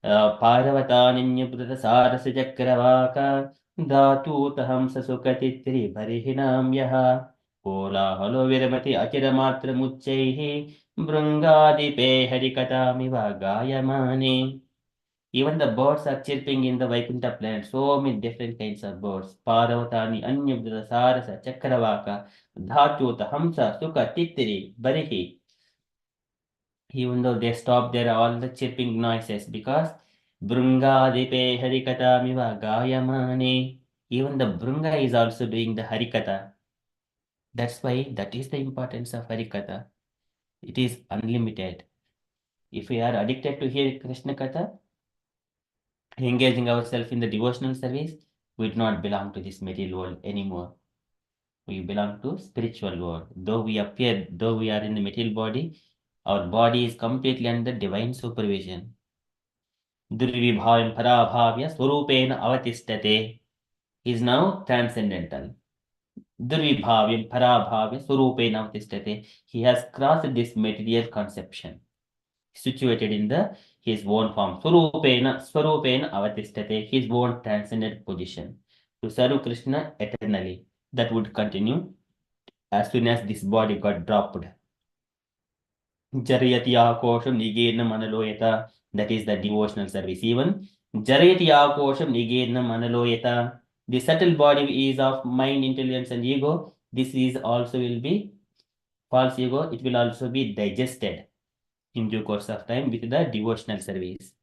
Parvataninya Sarasa Chakravaka Dhatutaham Sasukatitri Barihinam Yaha Kola Halo Viramati Achiramatra Muchaihi Brungadipe Harikatamiva Gayamani. Even the birds are chirping in the Vaikunta planet. So many different kinds of birds. Parvatani, Anyabdra, Sarasa, Chakravaka, Dhatuta, Hamsa, Suka, Titiri, Barihi. Even though they stop there, all the chirping noises because Brunga Dipe Harikata Miva Gayamane. Even the Brunga is also doing the Harikata. That's why that is the importance of Harikata. It is unlimited. If we are addicted to hear Krishna Katha, engaging ourselves in the devotional service, we do not belong to this material world anymore. We belong to spiritual world. Though we are in the material body, our body is completely under divine supervision. Durvibhavim parabhavya swarupena avatistate is now transcendental. Durvibhavim parabhavya swarupena avatistate. He has crossed this material conception, situated in his own form. Swarupena avatistate, his own transcendent position. To serve Krishna eternally. That would continue as soon as this body got dropped. Jarayati Yakosham Nigena Manaloyata, that is the devotional service. Even Jarayati Yakosham Nigena Manaloyata, the subtle body is of mind, intelligence, and ego. This is also will be false ego, it will also be digested. in due course of time with the devotional service.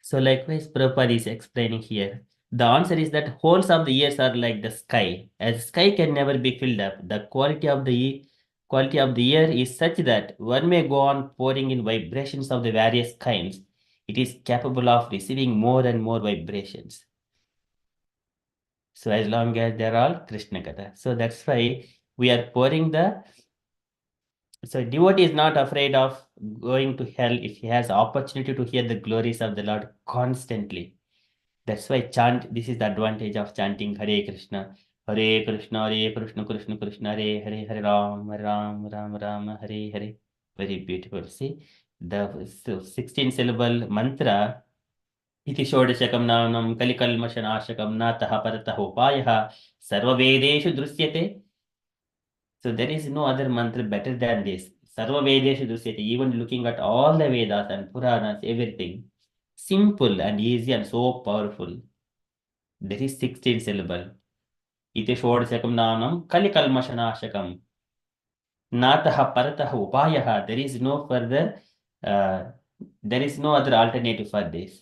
So likewise, Prabhupada is explaining here. The answer is that wholes of the years are like the sky. As sky can never be filled up, the quality of the air is such that one may go on pouring in vibrations of the various kinds. It is capable of receiving more and more vibrations. So as long as they're all Krishna Katha. So that's why we are pouring the. So devotee is not afraid of going to hell if he has opportunity to hear the glories of the Lord constantly. That's why chant, this is the advantage of chanting Hare Krishna, Hare Krishna, Hare Krishna, Krishna Krishna, Hare Hare, Hare Ram, Ram Ram, Ram Hare Hare. Very beautiful. See, the 16 syllable mantra, इति षोडशकं नामं कलिकल्मषनाशकं नातः परतः उपायः सर्ववेदेषु दृश्यते. So there is no other mantra better than this. Sarva Vedeshu Dushyate, even looking at all the Vedas and Puranas, everything. Simple and easy and so powerful. There is 16 syllable. Iti Shodashakam Nanam Kalikalmashanashakam. Nataha Parataha Upayaha. There is no further, there is no other alternative for this.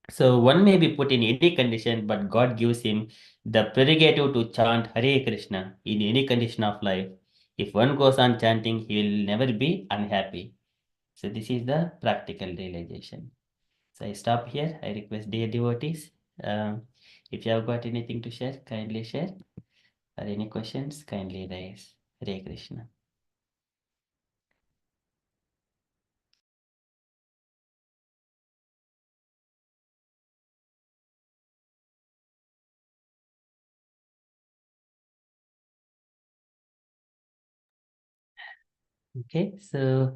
So one may be put in any condition, but God gives him the prerogative to chant Hare Krishna in any condition of life. If one goes on chanting, he will never be unhappy. So this is the practical realization. So I stop here. I request dear devotees, if you have got anything to share, kindly share. Or any questions, kindly raise. Hare Krishna. Okay, so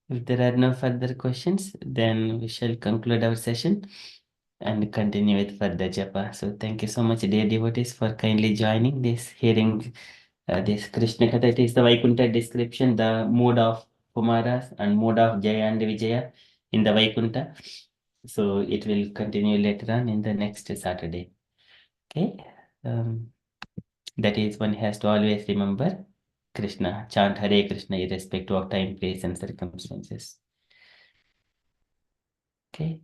if there are no further questions, then we shall conclude our session and continue with further japa. So thank you so much, dear devotees, for kindly joining this hearing. This Krishna Katha, it is the Vaikunta description, the mood of Kumaras and mood of Jaya and Vijaya in the Vaikunta. So it will continue later on in the next Saturday. Okay. That is, one has to always remember Krishna, chant Hare Krishna irrespective of time, place, and circumstances. Okay.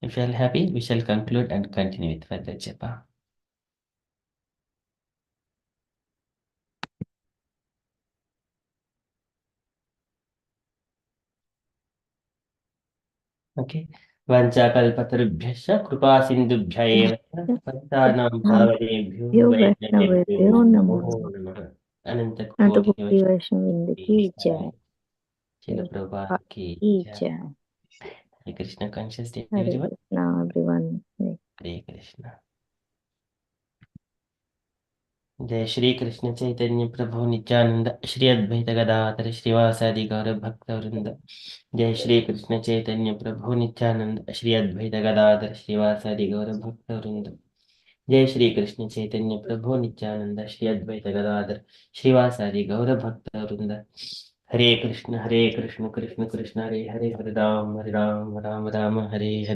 If you are happy, we shall conclude and continue with further japa. Okay. Vanchakalpatarubhyascha कृपा सिन्धुभ्य एव च पतितानां पावनेभ्यो यो वैष्णवेभ्यो वैष्णवेभ्यो नमो नमो नमः। अनंत अनंत कोटि कोटि वैष्णववृंद की जय। श्रील प्रभुपाद की की जय। जय। हरे कृष्ण कॉन्शियस डे हरे एवरीवन। कृष्णा एवरीवन। हरे कृष्ण। जय श्री कृष्ण चैतन्य प्रभु नित्यानंद श्री अद्वैत गदाधर श्रीवासादि गौर भक्त वृंद। जय श्री कृष्ण चैतन्य प्रभु नित्यानंद श्री अद्वैत गदाधर श्रीवासादि गौर भक्त वृंद। जय श्री कृष्ण चैतन्य प्रभु नित्यानंद श्री अद्वैत गदाधर श्रीवासादि गौर भक्त वृंद। हरे कृष्ण कृष्ण कृष्ण हरे हरे हरे राम राम राम राम हरे हरे।